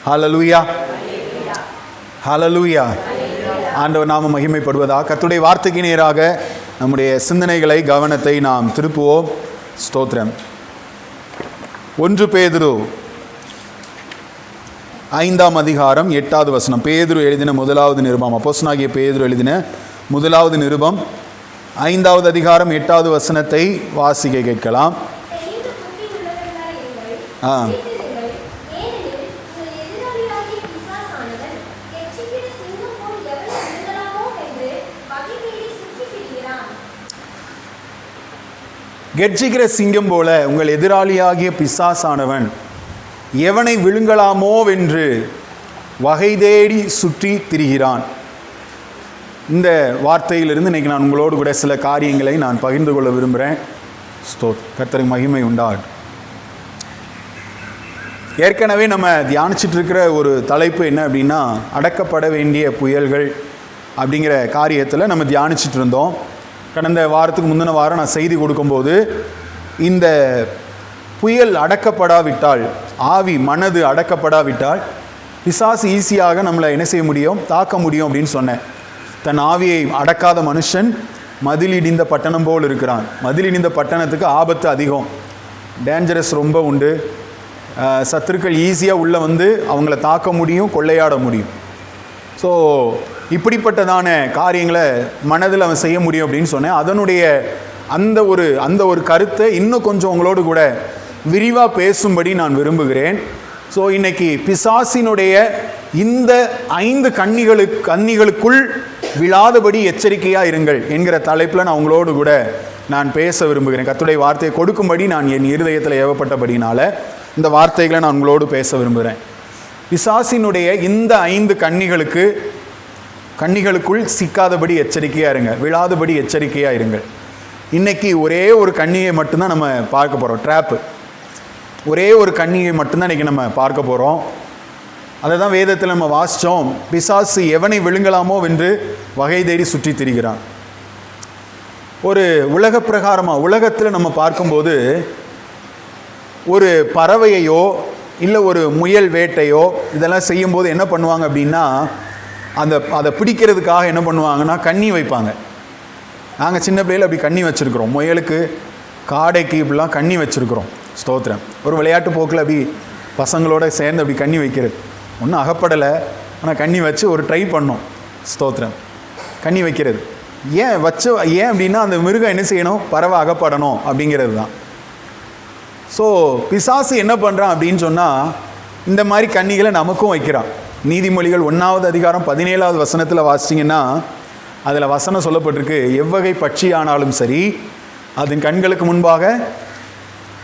ஹல்லேலூயா, ஹல்லேலூயா. ஆண்டவர் நாம மகிமைப்படுவதாக. கர்த்தருடைய வார்த்தைக்கு நேராக நம்முடைய சிந்தனைகளை, கவனத்தை நாம் திருப்புவோம். ஸ்தோத்திரம். 1 பேதுரு 5ஆம் அதிகாரம் 8வது வசனம். பேதுரு எழுதின முதலாவது நிருபம், அப்போஸ்தலனாகிய பேதுரு எழுதின முதலாவது நிருபம் 5வது அதிகாரம் 8வது வசனத்தை வாசிக்க கேட்கலாம். கெர்ச்சிக்கிற சிங்கம் போல உங்கள் எதிராளியாகிய பிசாசானவன் எவனை விழுங்கலாமோவென்று வகை தேடி சுற்றி திரிகிறான். இந்த வார்த்தையிலிருந்து இன்றைக்கி நான் உங்களோடு கூட சில காரியங்களை நான் பகிர்ந்து கொள்ள விரும்புகிறேன். கர்த்தருக்கு மகிமை உண்டாகட்டும். ஏற்கனவே நம்ம தியானிச்சுட்டு இருக்கிற ஒரு தலைப்பு என்ன அப்படின்னா, அடக்கப்பட வேண்டிய புயல்கள் அப்படிங்கிற காரியத்தில் நம்ம தியானிச்சுட்டு இருந்தோம். கடந்த வாரத்துக்கு முந்தின வாரம் நான் செய்தி கொடுக்கும்போது, இந்த புயல் அடக்கப்படாவிட்டால், ஆவி மனது அடக்கப்படாவிட்டால் பிசாசு ஈஸியாக நம்மளை என்ன செய்ய முடியும், தாக்க முடியும் அப்படின்னு சொன்னேன். தன் ஆவியை அடக்காத மனுஷன் மதில் இடிந்த பட்டணம் போல் இருக்கிறான். மதில் இடிந்த பட்டணத்துக்கு ஆபத்து அதிகம், டேஞ்சரஸ் ரொம்ப உண்டு. சத்துருக்கள் ஈஸியாக உள்ளே வந்து அவங்கள தாக்க முடியும், கொள்ளையாட முடியும். ஸோ இப்படிப்பட்டதான காரியங்களை மனதில் அவன் செய்ய முடியும் அப்படின்னு சொன்னேன். அதனுடைய அந்த ஒரு கருத்தை இன்னும் கொஞ்சம் உங்களோடு கூட விரிவாக பேசும்படி நான் விரும்புகிறேன். ஸோ இன்னைக்கு பிசாசினுடைய இந்த 5 கன்னிகளுக்குள் விழாதபடி எச்சரிக்கையாக இருங்கள் என்கிற தலைப்பில் நான் உங்களோடு கூட நான் பேச விரும்புகிறேன். கர்த்தருடைய வார்த்தையை கொடுக்கும்படி நான் என் இருதயத்தில் ஏவப்பட்டபடினால இந்த வார்த்தைகளை நான் உங்களோடு பேச விரும்புகிறேன். பிசாசினுடைய இந்த 5 கன்னிகளுக்குள் சிக்காதபடி எச்சரிக்கையாக இருங்க, விழாதபடி எச்சரிக்கையாக இருங்கள். இன்றைக்கி ஒரே ஒரு கன்னியை மட்டும்தான் நம்ம பார்க்க போகிறோம். ட்ராப்பு, ஒரே ஒரு கன்னியை மட்டும்தான் இன்றைக்கி நம்ம பார்க்க போகிறோம். அதை தான் வேதத்தில் நம்ம வாசித்தோம். பிசாசு எவனை விழுங்கலாமோ வென்று வகை தேடி சுற்றி திரிகிறான். ஒரு உலக பிரகாரமாக உலகத்தில் நம்ம பார்க்கும்போது, ஒரு பறவையையோ இல்லை ஒரு முயல் வேட்டையோ இதெல்லாம் செய்யும்போது என்ன பண்ணுவாங்க அப்படின்னா, அதை பிடிக்கிறதுக்காக என்ன பண்ணுவாங்கன்னா கண்ணி வைப்பாங்க. நாங்கள் சின்ன பிள்ளையில் அப்படி கண்ணி வச்சுருக்குறோம். முயலுக்கு, காடைக்கு இப்படிலாம் கண்ணி வச்சுருக்குறோம். ஸ்தோத்திரம். ஒரு விளையாட்டு போக்கில் அப்படி பசங்களோட சேர்ந்து அப்படி கண்ணி வைக்கிறது. ஒன்றும் அகப்படலை, ஆனால் கண்ணி வச்சு ஒரு ட்ரை பண்ணோம். ஸ்தோத்திரம். கண்ணி வைக்கிறது ஏன் அப்படின்னா அந்த மிருகம் என்ன செய்யணும், பறவை அகப்படணும் அப்படிங்கிறது தான். ஸோ பிசாசு என்ன பண்ணுறான் அப்படின்னு சொன்னால், இந்த மாதிரி கன்னிகளை நமக்கும் வைக்கிறான். நீதிமொழிகள் 1வது அதிகாரம் 17வது வசனத்தில் வாசிச்சிங்கன்னா, அதில் வசனம் சொல்லப்பட்டிருக்கு, எவ்வகை பட்சி ஆனாலும் சரி அதன் கண்களுக்கு முன்பாக,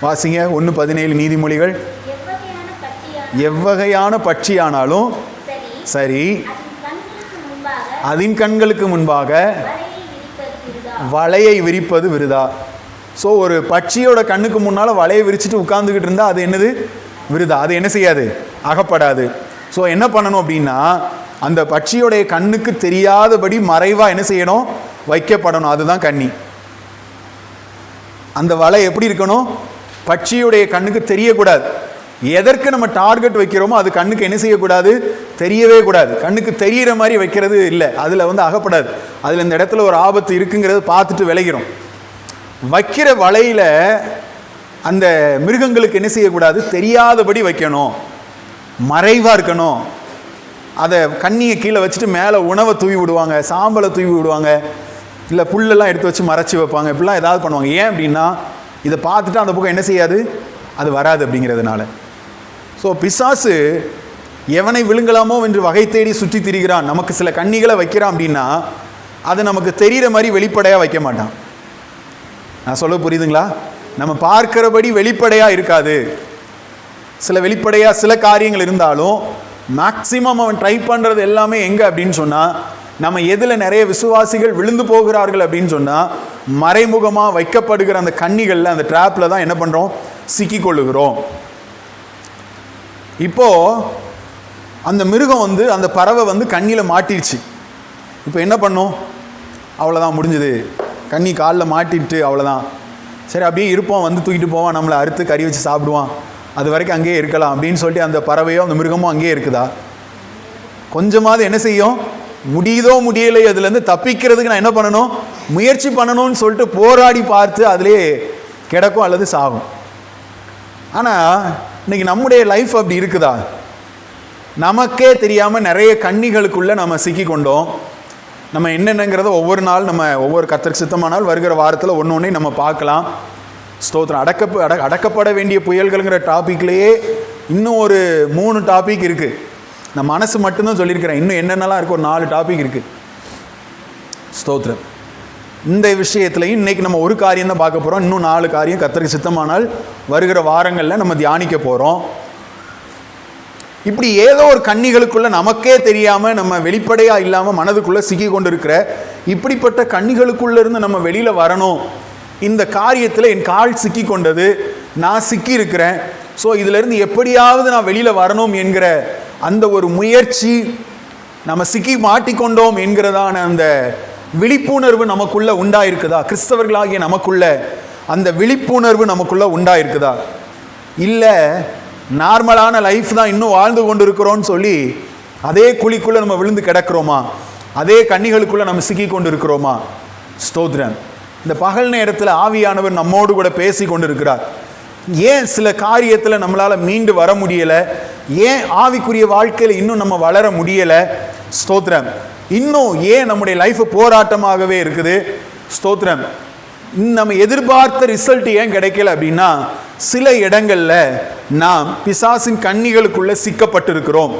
வாசிங்க 1:17 நீதிமொழிகள், எவ்வகையான பட்சி ஆனாலும் சரி அதன் கண்களுக்கு முன்பாக வலையை விரிப்பது விருதா. ஸோ ஒரு பட்சியோட கண்ணுக்கு முன்னால் வலையை விரிச்சிட்டு உட்கார்ந்துக்கிட்டு இருந்தால் அது என்னது, விருதா. அது என்ன செய்யாது, அகப்படாது. ஸோ என்ன பண்ணணும் அப்படின்னா, அந்த பட்சியோடைய கண்ணுக்கு தெரியாதபடி மறைவாக என்ன செய்யணும், வைக்கப்படணும். அதுதான் கண்ணி. அந்த வலை எப்படி இருக்கணும், பட்சியுடைய கண்ணுக்கு தெரியக்கூடாது. எதற்கு நம்ம டார்கெட் வைக்கிறோமோ அது கண்ணுக்கு என்ன செய்யக்கூடாது, தெரியவே கூடாது. கண்ணுக்கு தெரிகிற மாதிரி வைக்கிறது இல்லை, அதில் வந்து அகப்படாது. அதில் இந்த இடத்துல ஒரு ஆபத்து இருக்குங்கிறது பார்த்துட்டு விளைகிறோம். வைக்கிற வலையில் அந்த மிருகங்களுக்கு என்ன செய்யக்கூடாது, தெரியாதபடி வைக்கணும், மறைவாக இருக்கணும். அதை கண்ணியை கீழே வச்சுட்டு மேலே உணவை தூவி விடுவாங்க, சாம்பலை தூவி விடுவாங்க, இல்லை புல்லெல்லாம் எடுத்து வச்சு மறைச்சி வைப்பாங்க, இப்படிலாம் ஏதாவது பண்ணுவாங்க. ஏன் அப்படின்னா, இதை பார்த்துட்டு அந்த பக்கம் என்ன செய்யாது, அது வராது அப்படிங்கிறதுனால. ஸோ பிசாசு எவனை விழுங்கலாமோ என்று வகை தேடி சுற்றி திரிகிறான். நமக்கு சில கன்னிகளை வைக்கிறான் அப்படின்னா அது நமக்கு தெரிகிற மாதிரி வெளிப்படையாக வைக்க மாட்டான். நான் சொல்ல புரியுதுங்களா? நம்ம பார்க்கிறபடி வெளிப்படையாக இருக்காது. சில வெளிப்படையாக சில காரியங்கள் இருந்தாலும் மேக்சிமம் அவன் ட்ரை பண்ணுறது எல்லாமே எங்கே அப்படின்னு சொன்னால், நம்ம எதில் நிறைய விசுவாசிகள் விழுந்து போகிறார்கள் அப்படின்னு சொன்னால், மறைமுகமாக வைக்கப்படுகிற அந்த கன்னிகளில், அந்த ட்ராப்பில் தான் என்ன பண்ணுறோம், சிக்கிக்கொள்ளுகிறோம். இப்போது அந்த மிருகம் வந்து, அந்த பறவை வந்து கண்ணியில் மாட்டிடுச்சு. இப்போ என்ன பண்ணும், அவ்வளோதான், முடிஞ்சுது. கண்ணி காலில் மாட்டிட்டு அவ்வளோதான். சரி அப்படியே இருப்போம், வந்து தூக்கிட்டு போவான், நம்மளை அறுத்து கறி வச்சு சாப்பிடுவான் அது வரைக்கும் அங்கேயே இருக்கலாம் அப்படின்னு சொல்லிட்டு அந்த பறவையோ அந்த மிருகமோ அங்கேயே இருக்குதா? கொஞ்சமாவது என்ன செய்யும்? முடியுதோ முடியலை, அதுலேருந்து தப்பிக்கிறதுக்கு நான் என்ன பண்ணணும், முயற்சி பண்ணணும்னு சொல்லிட்டு போராடி பார்த்து அதிலே கிடக்கும் அல்லது சாகும். ஆனால் இன்னைக்கு நம்முடைய லைஃப் அப்படி இருக்குதா? நமக்கே தெரியாமல் நிறைய கண்ணிகளுக்குள்ளே நம்ம சிக்கி கொண்டோம். நம்ம என்னென்னங்கிறத ஒவ்வொரு நாள் நம்ம ஒவ்வொரு கர்த்தருக்கு சித்தமானால் வருகிற வாரத்தில் ஒன்று ஒன்றே நம்ம பார்க்கலாம். ஸ்தோத்திரம். அடக்கப்பட வேண்டிய புயல்கள்ங்கிற டாப்பிக்லேயே இன்னும் ஒரு 3 டாபிக் இருக்குது. நான் மனசு மட்டும்தான் சொல்லியிருக்கிறேன். இன்னும் என்னென்னலாம் இருக்குது, ஒரு 4 டாபிக் இருக்குது. ஸ்தோத்திரம். இந்த விஷயத்துலையும் இன்றைக்கி நம்ம ஒரு காரியம் தான் பார்க்க போகிறோம். இன்னும் 4 காரியம் கர்த்தருக்கு சித்தமானால் வருகிற வாரங்களில் நம்ம தியானிக்க போகிறோம். இப்படி ஏதோ ஒரு கண்ணிகளுக்குள்ளே நமக்கே தெரியாமல் நம்ம வெளிப்படையாக இல்லாமல் மனதுக்குள்ளே சிக்கி கொண்டு இருக்கிற இப்படிப்பட்ட கண்ணிகளுக்குள்ளேருந்து நம்ம வெளியில் வரணும். இந்த காரியத்தில் என் கால் சிக்கி கொண்டது, நான் சிக்கி இருக்கிறேன், ஸோ இதிலேருந்து எப்படியாவது நான் வெளியில் வரணும் என்கிற அந்த ஒரு முயற்சி, நம்ம சிக்கி மாட்டிக்கொண்டோம் என்கிறதான அந்த விழிப்புணர்வு நமக்குள்ளே உண்டாயிருக்குதா? கிறிஸ்தவர்களாகிய நமக்குள்ள அந்த விழிப்புணர்வு நமக்குள்ளே உண்டாயிருக்குதா? இல்லை நார்மலான லைஃப் தான் இன்னும் வாழ்ந்து கொண்டு இருக்கிறோன்னு சொல்லி அதே குழிக்குள்ளே நம்ம விழுந்து கிடக்கிறோமா? அதே கண்ணிகளுக்குள்ளே நம்ம சிக்கி கொண்டு இருக்கிறோமா? ஸ்தோத்திரம். இந்த பகல் நேரத்தில் ஆவியானவர் நம்மோடு கூட பேசி கொண்டு இருக்கிறார். ஏன் சில காரியத்தில் நம்மளால் மீண்டு வர முடியலை? ஏன் ஆவிக்குரிய வாழ்க்கையில் இன்னும் நம்ம வளர முடியலை? ஸ்தோத்திரம். இன்னும் ஏன் நம்முடைய லைஃப் போராட்டமாகவே இருக்குது? ஸ்தோத்திரம். நம்ம எதிர்பார்த்த ரிசல்ட் ஏன் கிடைக்கல அப்படின்னா, சில இடங்களில் நாம் பிசாசின் கண்ணிகளுக்குள்ளே சிக்கப்பட்டிருக்கிறோம்.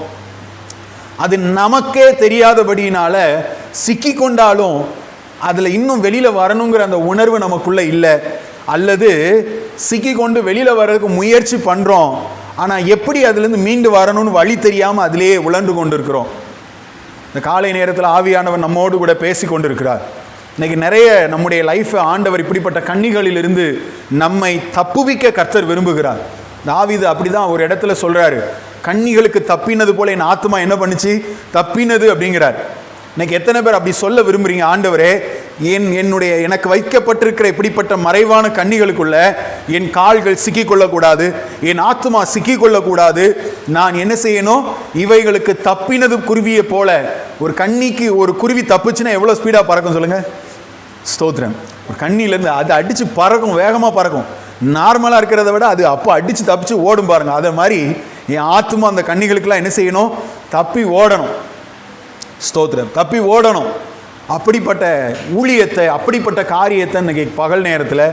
அது நமக்கே தெரியாதபடியினால சிக்கி கொண்டாலும் அதில் இன்னும் வெளியில் வரணுங்கிற அந்த உணர்வு நமக்குள்ளே இல்லை. அல்லது சிக்கி கொண்டு வெளியில் வர்றதுக்கு முயற்சி பண்ணுறோம், ஆனால் எப்படி அதுலேருந்து மீண்டு வரணும்னு வழி தெரியாமல் அதிலேயே உழண்டு கொண்டு இருக்கிறோம். இந்த காலை நேரத்தில் ஆவியானவர் நம்மோடு கூட பேசி கொண்டு இருக்கிறார். இன்றைக்கி நிறைய நம்முடைய லைஃப்பை ஆண்டவர் இப்படிப்பட்ட கண்ணிகளிலிருந்து நம்மை தப்புவிக்க கர்த்தர் விரும்புகிறார். தாவீது அப்படி தான் ஒரு இடத்துல சொல்கிறாரு, கண்ணிகளுக்கு தப்பினது போல என் ஆத்மா என்ன பண்ணுச்சு, தப்பினது அப்படிங்கிறார். இன்னைக்கு எத்தனை பேர் அப்படி சொல்ல விரும்புகிறீங்க? ஆண்டவரே, எனக்கு வைக்கப்பட்டிருக்கிற இப்படிப்பட்ட மறைவான கண்ணிகளுக்குள்ள என் கால்கள் சிக்கிக்கொள்ளக்கூடாது, என் ஆத்மா சிக்கிக்கொள்ளக்கூடாது. நான் என்ன செய்யணும்? இவைகளுக்கு தப்பினது குருவியை போல. ஒரு கண்ணிக்கு ஒரு குருவி தப்புச்சுன்னா எவ்வளோ ஸ்பீடாக பறக்கும் சொல்லுங்கள்? ஸ்தோத்திரம். ஒரு கண்ணிலேருந்து அது அடித்து பறக்கும், வேகமாக பறக்கும். நார்மலாக இருக்கிறத விட அது அப்போ அடித்து தப்பிச்சு ஓடும் பாருங்க. அதை மாதிரி என் ஆத்மா அந்த கண்ணிகளுக்கெல்லாம் என்ன செய்யணும்? தப்பி ஓடணும். ஸ்தோத்திரம். தப்பி ஓடணும். அப்படிப்பட்ட ஊழியத்தை, அப்படிப்பட்ட காரியத்தை இன்னைக்கு பகல் நேரத்தில்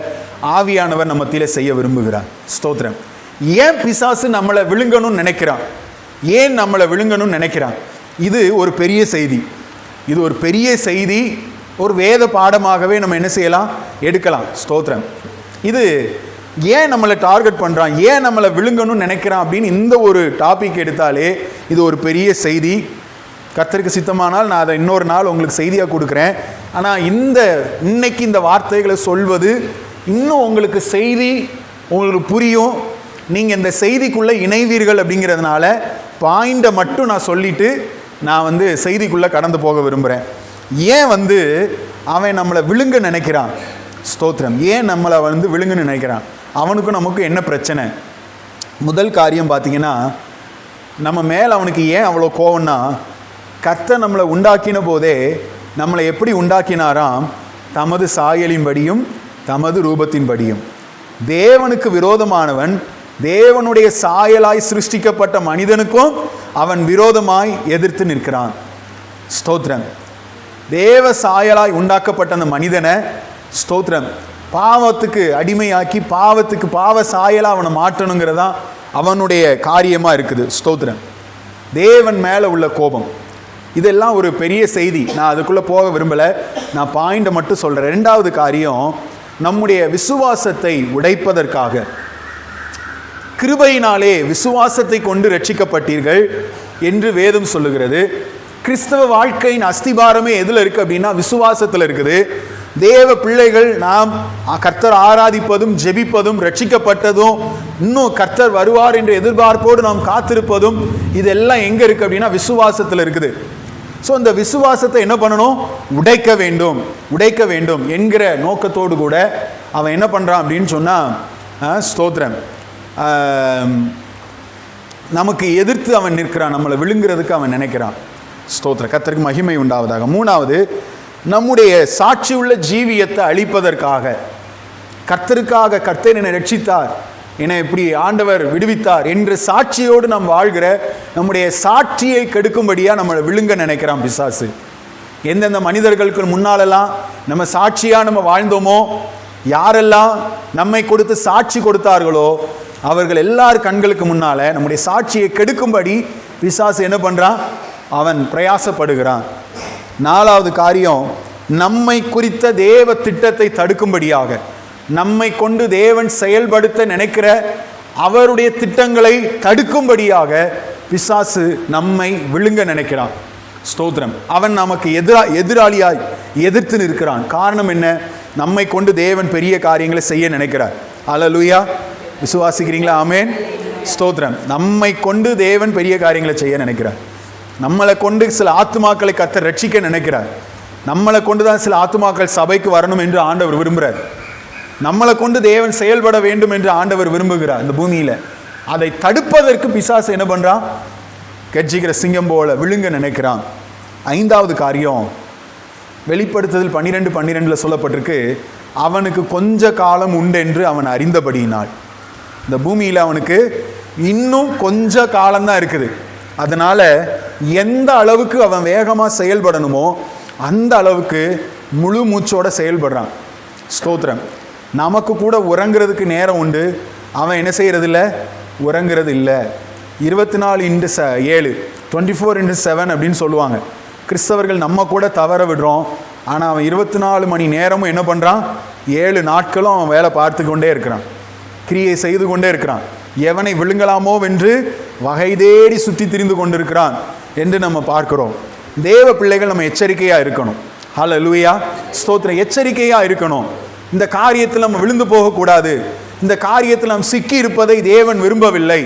ஆவியானவர் நம்ம மத்தியில் செய்ய விரும்புகிறார். ஸ்தோத்திரம். ஏன் பிசாசு நம்மளை விழுங்கணும்னு நினைக்கிறான்? ஏன் நம்மளை விழுங்கணும்னு நினைக்கிறான்? இது ஒரு பெரிய செய்தி. இது ஒரு பெரிய செய்தி. ஒரு வேத பாடமாகவே நம்ம என்ன செய்யலாம்? எடுக்கலாம். ஸ்தோத்திரம். இது ஏன் நம்மளை டார்கெட் பண்ணுறான், ஏன் நம்மளை விழுங்கணும்னு நினைக்கிறான் அப்படின்னு இந்த ஒரு டாபிக் எடுத்தாலே இது ஒரு பெரிய செய்தி. கர்த்தருக்கு சித்தமானால் நான் அதை இன்னொரு நாள் உங்களுக்கு செய்தியாக கொடுக்குறேன். ஆனால் இன்னைக்கு இந்த வார்த்தைகளை சொல்வது இன்னும் உங்களுக்கு செய்தி உங்களுக்கு புரியும். நீங்கள் இந்த செய்திக்குள்ளே இணைவீர்கள் அப்படிங்கிறதுனால பாயிண்டை மட்டும் நான் சொல்லிவிட்டு நான் செய்திக்குள்ளே கடந்து போக விரும்புகிறேன். ஏன் அவன் நம்மளை விழுங்க நினைக்கிறான்? ஸ்தோத்திரம். ஏன் நம்மளை விழுங்குன்னு நினைக்கிறான்? அவனுக்கும் நமக்கும் என்ன பிரச்சனை? முதல் காரியம் பார்த்தீங்கன்னா, நம்ம மேலே அவனுக்கு ஏன் அவ்வளோ கோவம்னா, கர்த்தர் நம்மளை உண்டாக்கின போதே நம்மளை எப்படி உண்டாக்கினாராம்? தமது சாயலின்படியும் தமது ரூபத்தின்படியும். தேவனுக்கு விரோதமானவன் தேவனுடைய சாயலாய் சிருஷ்டிக்கப்பட்ட மனிதனுக்கும் அவன் விரோதமாய் எதிர்த்து நிற்கிறான். ஸ்தோத்திரம். தேவ சாயலாய் உண்டாக்கப்பட்ட அந்த மனிதனை, ஸ்தோத்திரம், பாவத்துக்கு அடிமையாக்கி பாவ சாயலாக அவனை மாற்றணுங்கிறதான் அவனுடைய காரியமாக இருக்குது. ஸ்தோத்திரம். தேவன் மேலே உள்ள கோபம், இதெல்லாம் ஒரு பெரிய செய்தி. நான் அதுக்குள்ளே போக விரும்பலை. நான் பாயிண்டை மட்டும் சொல்கிறேன். 2வது காரியம், நம்முடைய விசுவாசத்தை உடைப்பதற்காக, கிருபையினாலே விசுவாசத்தை கொண்டு ரட்சிக்கப்பட்டீர்கள் என்று வேதம் சொல்லுகிறது. கிறிஸ்தவ வாழ்க்கையின் அஸ்திபாரமே எதில் இருக்குது அப்படின்னா விசுவாசத்தில் இருக்குது. தேவ பிள்ளைகள் நாம் கர்த்தர் ஆராதிப்பதும் ஜெபிப்பதும் ரட்சிக்கப்பட்டதும் இன்னும் கர்த்தர் வருவார் என்ற எதிர்பார்ப்போடு நாம் காத்திருப்பதும் இதெல்லாம் எங்கே இருக்குது அப்படின்னா விசுவாசத்தில் இருக்குது. ஸோ இந்த விசுவாசத்தை என்ன பண்ணணும்? உடைக்க வேண்டும் என்கிற நோக்கத்தோடு கூட அவன் என்ன பண்ணுறான் அப்படின்னு சொன்னால், ஸ்தோத்திரம், நமக்கு எதிர்த்து அவன் நிற்கிறான், நம்மளை விழுங்குறதுக்கு அவன் நினைக்கிறான். ஸ்தோத்திரம், கர்த்தருக்கு மகிமை உண்டாவதாக. மூணாவது, நம்முடைய சாட்சி உள்ள ஜீவியத்தை அழிப்பதற்காக, கர்த்தருக்காக கர்த்தர் என்னை ரட்சித்தார், என்னை இப்படி ஆண்டவர் விடுவித்தார் என்று சாட்சியோடு நாம் வாழ்கிற நம்முடைய சாட்சியை கெடுக்கும்படியாக நம்மளை விழுங்க நினைக்கிறான் பிசாசு. எந்தெந்த மனிதர்களுக்கு முன்னாலெல்லாம் நம்ம சாட்சியாக நம்ம வாழ்ந்தோமோ, யாரெல்லாம் நம்மை கொடுத்து சாட்சி கொடுத்தார்களோ, அவர்கள் எல்லார் கண்களுக்கு முன்னால் நம்முடைய சாட்சியை கெடுக்கும்படி பிசாசு என்ன பண்ணுறான்? அவன் பிரயாசப்படுகிறான். நாலாவது காரியம், நம்மை குறித்த தேவ திட்டத்தை தடுக்கும்படியாக, நம்மை கொண்டு தேவன் செயல்படுத்த நினைக்கிற அவருடைய திட்டங்களை தடுக்கும்படியாக பிசாசு நம்மை விழுங்க நினைக்கிறான். ஸ்தோத்திரம், அவன் நமக்கு எதிராளியாய் எதிர்த்து நிற்கிறான். காரணம் என்ன? நம்மை கொண்டு தேவன் பெரிய காரியங்களை செய்ய நினைக்கிறார். அல்லேலூயா, விசுவாசிக்கிறீங்களா? ஆமென், ஸ்தோத்திரம். நம்மை கொண்டு தேவன் பெரிய காரியங்களை செய்ய நினைக்கிறார். நம்மளை கொண்டு சில ஆத்துமாக்களை கர்த்தர் ரட்சிக்க நினைக்கிறார். நம்மளை கொண்டு தான் சில ஆத்துமாக்கள் சபைக்கு வரணும் என்று ஆண்டவர் விரும்புகிறார். நம்மளை கொண்டு தேவன் செயல்பட வேண்டும் என்று ஆண்டவர் விரும்புகிறார் இந்த பூமியில். அதை தடுப்பதற்கு பிசாசு என்ன பண்ணுறான்? கர்ஜிக்கிற சிங்கம் போல விழுங்க நினைக்கிறான். ஐந்தாவது காரியம், வெளிப்படுத்துதல் 12:12 சொல்லப்பட்டிருக்கு, அவனுக்கு கொஞ்ச காலம் உண்டென்று அவன் அறிந்தபடியினால். இந்த பூமியில் அவனுக்கு இன்னும் கொஞ்ச காலம்தான் இருக்குது. அதனால் எந்த அளவுக்கு அவன் வேகமாக செயல்படணுமோ அந்த அளவுக்கு முழு மூச்சோட செயல்படுறான். ஸ்தோத்திரம். நமக்கு கூட உறங்குறதுக்கு நேரம் உண்டு, அவன் என்ன செய்கிறதில்ல? உறங்குறது இல்லை. 24x7 24x7 அப்படின்னு சொல்லுவாங்க. கிறிஸ்தவர்கள் நம்ம கூட தவற விடுறோம். ஆனால் அவன் 24 மணி நேரமும் என்ன பண்ணுறான்? 7 நாட்களும் அவன் வேலை பார்த்து கொண்டே இருக்கிறான், கிரியை செய்து கொண்டே இருக்கிறான். எவனை விழுங்கலாமோ வென்று வகை தேடி சுற்றி திரிந்து கொண்டிருக்கிறான் என்று நம்ம பார்க்கிறோம். தேவ பிள்ளைகள் நம்ம எச்சரிக்கையாக இருக்கணும். ஹல்லேலூயா, ஸ்தோத்திரம். எச்சரிக்கையாக இருக்கணும். இந்த காரியத்தில் நம்ம விழுந்து போகக்கூடாது. இந்த காரியத்தில் நாம் சிக்கி இருப்பதை தேவன் விரும்பவில்லை.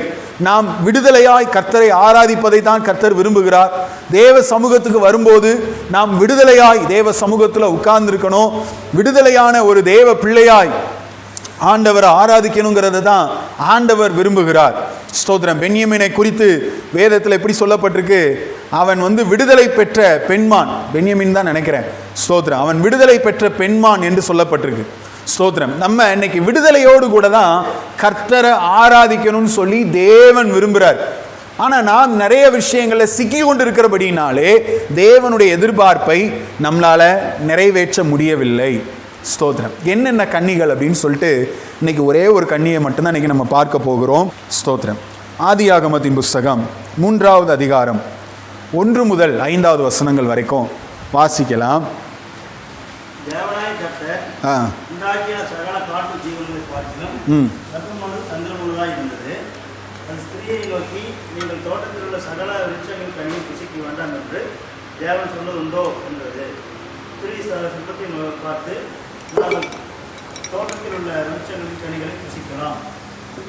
நாம் விடுதலையாய் கர்த்தரை ஆராதிப்பதை தான் கர்த்தர் விரும்புகிறார். தேவ சமூகத்துக்கு வரும்போது நாம் விடுதலையாய் தேவ சமூகத்தில் உட்கார்ந்துருக்கணும். விடுதலையான ஒரு தேவ பிள்ளையாய் ஆண்டவரை ஆராதிக்கணுங்கிறத தான் ஆண்டவர் விரும்புகிறார். ஸ்தோத்திரம். பென்யமீனை குறித்து வேதத்தில் எப்படி சொல்லப்பட்டிருக்கு? அவன் விடுதலை பெற்ற பெண்மான். பென்யமீன் தான் நினைக்கிறேன். ஸ்தோத்திரம். அவன் விடுதலை பெற்ற பெண்மான் என்று சொல்லப்பட்டிருக்கு. ஸ்தோத்திரம். நம்ம இன்னைக்கு விடுதலையோடு கூட தான் கர்த்தரை ஆராதிக்கணும்னு சொல்லி தேவன் விரும்புகிறார். ஆனால் நாம் நிறைய விஷயங்களில் சிக்கி கொண்டு இருக்கிறபடினாலே தேவனுடைய எதிர்பார்ப்பை நம்மளால் நிறைவேற்ற முடியவில்லை. ஸ்தோத்திரம். என்னென்ன கன்னிகள் அப்படின்னு சொல்லிட்டு இன்னைக்கு ஒரே ஒரு கன்னியை மட்டும்தான் இன்னைக்கு நம்ம பார்க்க போகிறோம். ஸ்தோத்திரம். ஆதியாகமத்தின் புஸ்தகம் 3வது அதிகாரம் 1 முதல் 5வது வசனங்கள் வரைக்கும் வாசிக்கலாம். தேவன் சொன்னதுண்டோ என்றது. ஸ்திரீ சிற்பத்தை பார்த்து, நாங்கள் தோட்டத்தில் உள்ள விருட்சங்களின் கனிகளை புசிக்கலாம்,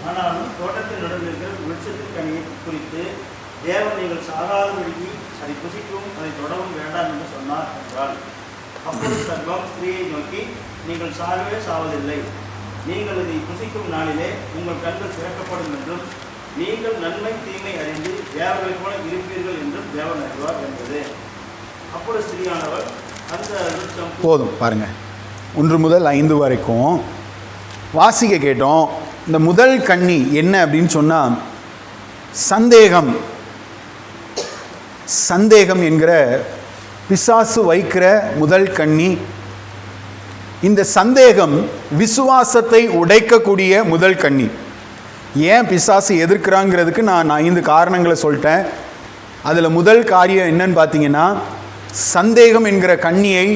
ஆனாலும் தோட்டத்தில் நடுவில் இருக்கிற விருட்சத்தின் கனியை குறித்து தேவன் நீங்கள் சாகாதபடிக்கு அதை புசிக்கவும் அதை தொடவும் வேண்டாம் என்று சொன்னார் என்றால், அப்பொழுது சர்வம் ஸ்திரீயை நோக்கி, நீங்கள் சாகவே சாவதில்லை, நீங்கள் இதை புசிக்கும் நாளிலே உங்கள் கண்கள் திறக்கப்படும் என்றும் நீங்கள் நன்மை தீமை அறிந்து தேவர்களைப் போல இருப்பீர்கள் என்றும் தேவன் அறிவார் என்பது. அப்பொழுது ஸ்திரீயானவர் அந்த விருட்சம். போதும் பாருங்க, 1 முதல் 5 வரைக்கும் வாசிக்க கேட்டோம். இந்த முதல் கன்னி என்ன அப்படின்னு சொன்னால் சந்தேகம். சந்தேகம் என்கிற பிசாசு வைக்கிற முதல் கன்னி. இந்த சந்தேகம் விசுவாசத்தை உடைக்கக்கூடிய முதல் கன்னி. ஏன் பிசாசு எதிர்க்கிறாங்கிறதுக்கு நான் 5 காரணங்களை சொல்லிட்டேன். அதில் முதல் காரியம் என்னன்னு பார்த்தீங்கன்னா, சந்தேகம் என்கிற கன்னியை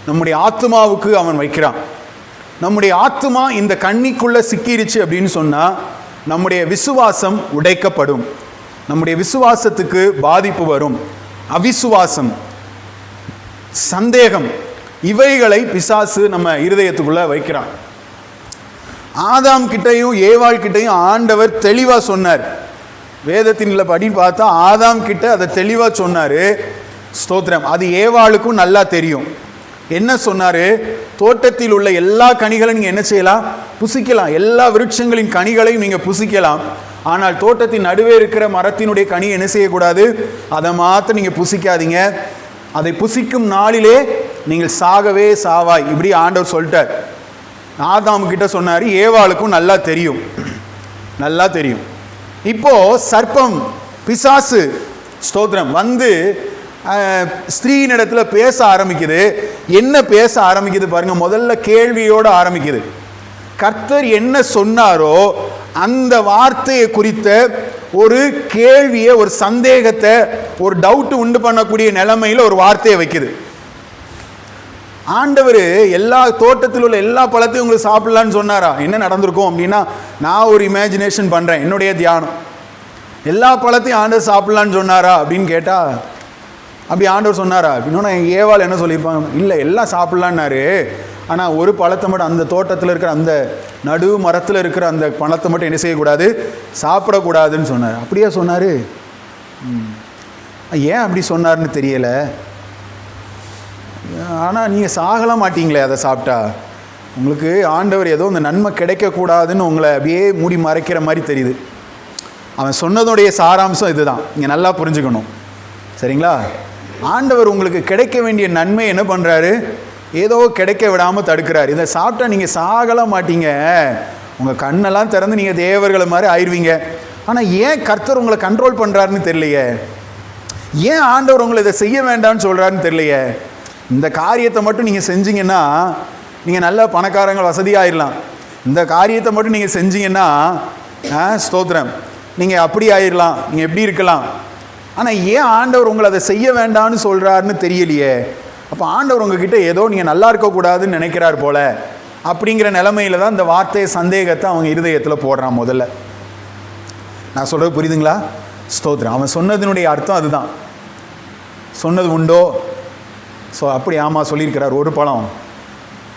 நம்முடைய ஆத்மாவுக்கு அவன் வைக்கிறான். நம்முடைய ஆத்மா இந்த கன்னிக்குள்ளே சிக்கிருச்சு அப்படின்னு சொன்னால் நம்முடைய விசுவாசம் உடைக்கப்படும், நம்முடைய விசுவாசத்துக்கு பாதிப்பு வரும். அவிசுவாசம், சந்தேகம், இவைகளை பிசாசு நம்ம இருதயத்துக்குள்ளே வைக்கிறான். ஆதாம் கிட்டையும் ஏவாள் கிட்டையும் ஆண்டவர் தெளிவாக சொன்னார். வேதத்தின் படி பார்த்தா ஆதாம் கிட்ட அதை தெளிவாக சொன்னார். ஸ்தோத்திரம். அது ஏவாளுக்கும் நல்லா தெரியும். என்ன சொன்னார்? தோட்டத்தில் உள்ள எல்லா கனிகளையும் நீங்கள் என்ன செய்யலாம்? புசிக்கலாம். எல்லா விருட்சங்களின் கனிகளையும் நீங்கள் புசிக்கலாம். ஆனால் தோட்டத்தின் நடுவே இருக்கிற மரத்தினுடைய கனி என்ன செய்யக்கூடாது? அதை மாத்திரம் நீங்கள் புசிக்காதீங்க. அதை புசிக்கும் நாளிலே நீங்கள் சாகவே சாவாய். இப்படி ஆண்டவர் சொல்லிட்டார். ஆதாம் கிட்ட சொன்னார், ஏவாளுக்கும் நல்லா தெரியும், நல்லா தெரியும். இப்போ சர்ப்பம், பிசாசு, ஸ்தோத்திரம், வந்து ஸ்திரீனிடத்தில் பேச ஆரம்பிக்குது. என்ன பேச ஆரம்பிக்குது பாருங்க. முதல்ல கேள்வியோடு ஆரம்பிக்குது. கர்த்தர் என்ன சொன்னாரோ அந்த வார்த்தையை குறித்த ஒரு கேள்வியை, ஒரு சந்தேகத்தை, ஒரு டவுட் உண்டு பண்ணக்கூடிய நிலைமையில் ஒரு வார்த்தையை வைக்குது. ஆண்டவர் எல்லா தோட்டத்தில் உள்ள எல்லா பழத்தையும் உங்களுக்கு சாப்பிடலான்னு சொன்னாரா? என்ன நடந்திருக்கும் அப்படின்னா, நான் ஒரு இமேஜினேஷன் பண்ணுறேன், என்னுடைய தியானம். எல்லா பழத்தையும் ஆண்டவர் சாப்பிடலான்னு சொன்னாரா அப்படின்னு கேட்டால், அப்படி ஆண்டவர் சொன்னாரா அப்படின்னா ஏவாள் என்ன சொல்லியிருப்பாங்க? இல்லை, எல்லாம் சாப்பிட்லான்னாரு, ஆனால் ஒரு பழத்தை மட்டும், அந்த தோட்டத்தில் இருக்கிற அந்த நடு மரத்தில் இருக்கிற அந்த பழத்தை மட்டும் என்ன செய்யக்கூடாது? சாப்பிடக்கூடாதுன்னு சொன்னார். அப்படியே சொன்னார். ஏன் அப்படி சொன்னார்னு தெரியலை. ஆனால் நீங்கள் சாகலாம் மாட்டீங்களே அதை சாப்பிட்டா. உங்களுக்கு ஆண்டவர் ஏதோ இந்த நன்மை கிடைக்கக்கூடாதுன்னு உங்களை அப்படியே மூடி மறைக்கிற மாதிரி தெரியுது. அவன் சொன்னதுடைய சாராம்சம் இதுதான், நீங்கள் நல்லா புரிஞ்சுக்கணும், சரிங்களா? ஆண்டவர் உங்களுக்கு கிடைக்க வேண்டிய நன்மை என்ன பண்ணுறாரு? ஏதோ கிடைக்க விடாமல் தடுக்கிறார். இதை சாப்பிட்டா நீங்கள் சாகலாம் மாட்டீங்க, உங்கள் கண்ணெல்லாம் திறந்து நீங்கள் தேவர்களை மாதிரி ஆயிடுவீங்க. ஆனால் ஏன் கர்த்தர் உங்களை கண்ட்ரோல் பண்ணுறாருன்னு தெரியலையே. ஏன் ஆண்டவர் உங்களை இதை செய்ய வேண்டாம்னு சொல்கிறாருன்னு தெரியலையே. இந்த காரியத்தை மட்டும் நீங்கள் செஞ்சீங்கன்னா நீங்கள் நல்ல பணக்காரங்க, வசதியாகிடலாம். இந்த காரியத்தை மட்டும் நீங்கள் செஞ்சீங்கன்னா ஸ்தோத்திரம், நீங்கள் அப்படி ஆயிடலாம், நீங்கள் எப்படி இருக்கலாம். ஆனால் ஏன் ஆண்டவர் உங்களை அதை செய்ய வேண்டாம்னு சொல்கிறாருன்னு தெரியலையே. அப்போ ஆண்டவர் உங்ககிட்ட ஏதோ நீங்கள் நல்லா இருக்கக்கூடாதுன்னு நினைக்கிறார் போல, அப்படிங்கிற நிலைமையில தான் இந்த வார்த்தையை, சந்தேகத்தை அவங்க இருதயத்தில் போடுறான். முதல்ல நான் சொல்கிறது புரியுதுங்களா? ஸ்தோத்திரம். அவன் சொன்னதினுடைய அர்த்தம் அதுதான். சொன்னது உண்டோ? ஸோ அப்படி ஆமாம் சொல்லியிருக்கிறார், ஒரு பழம்,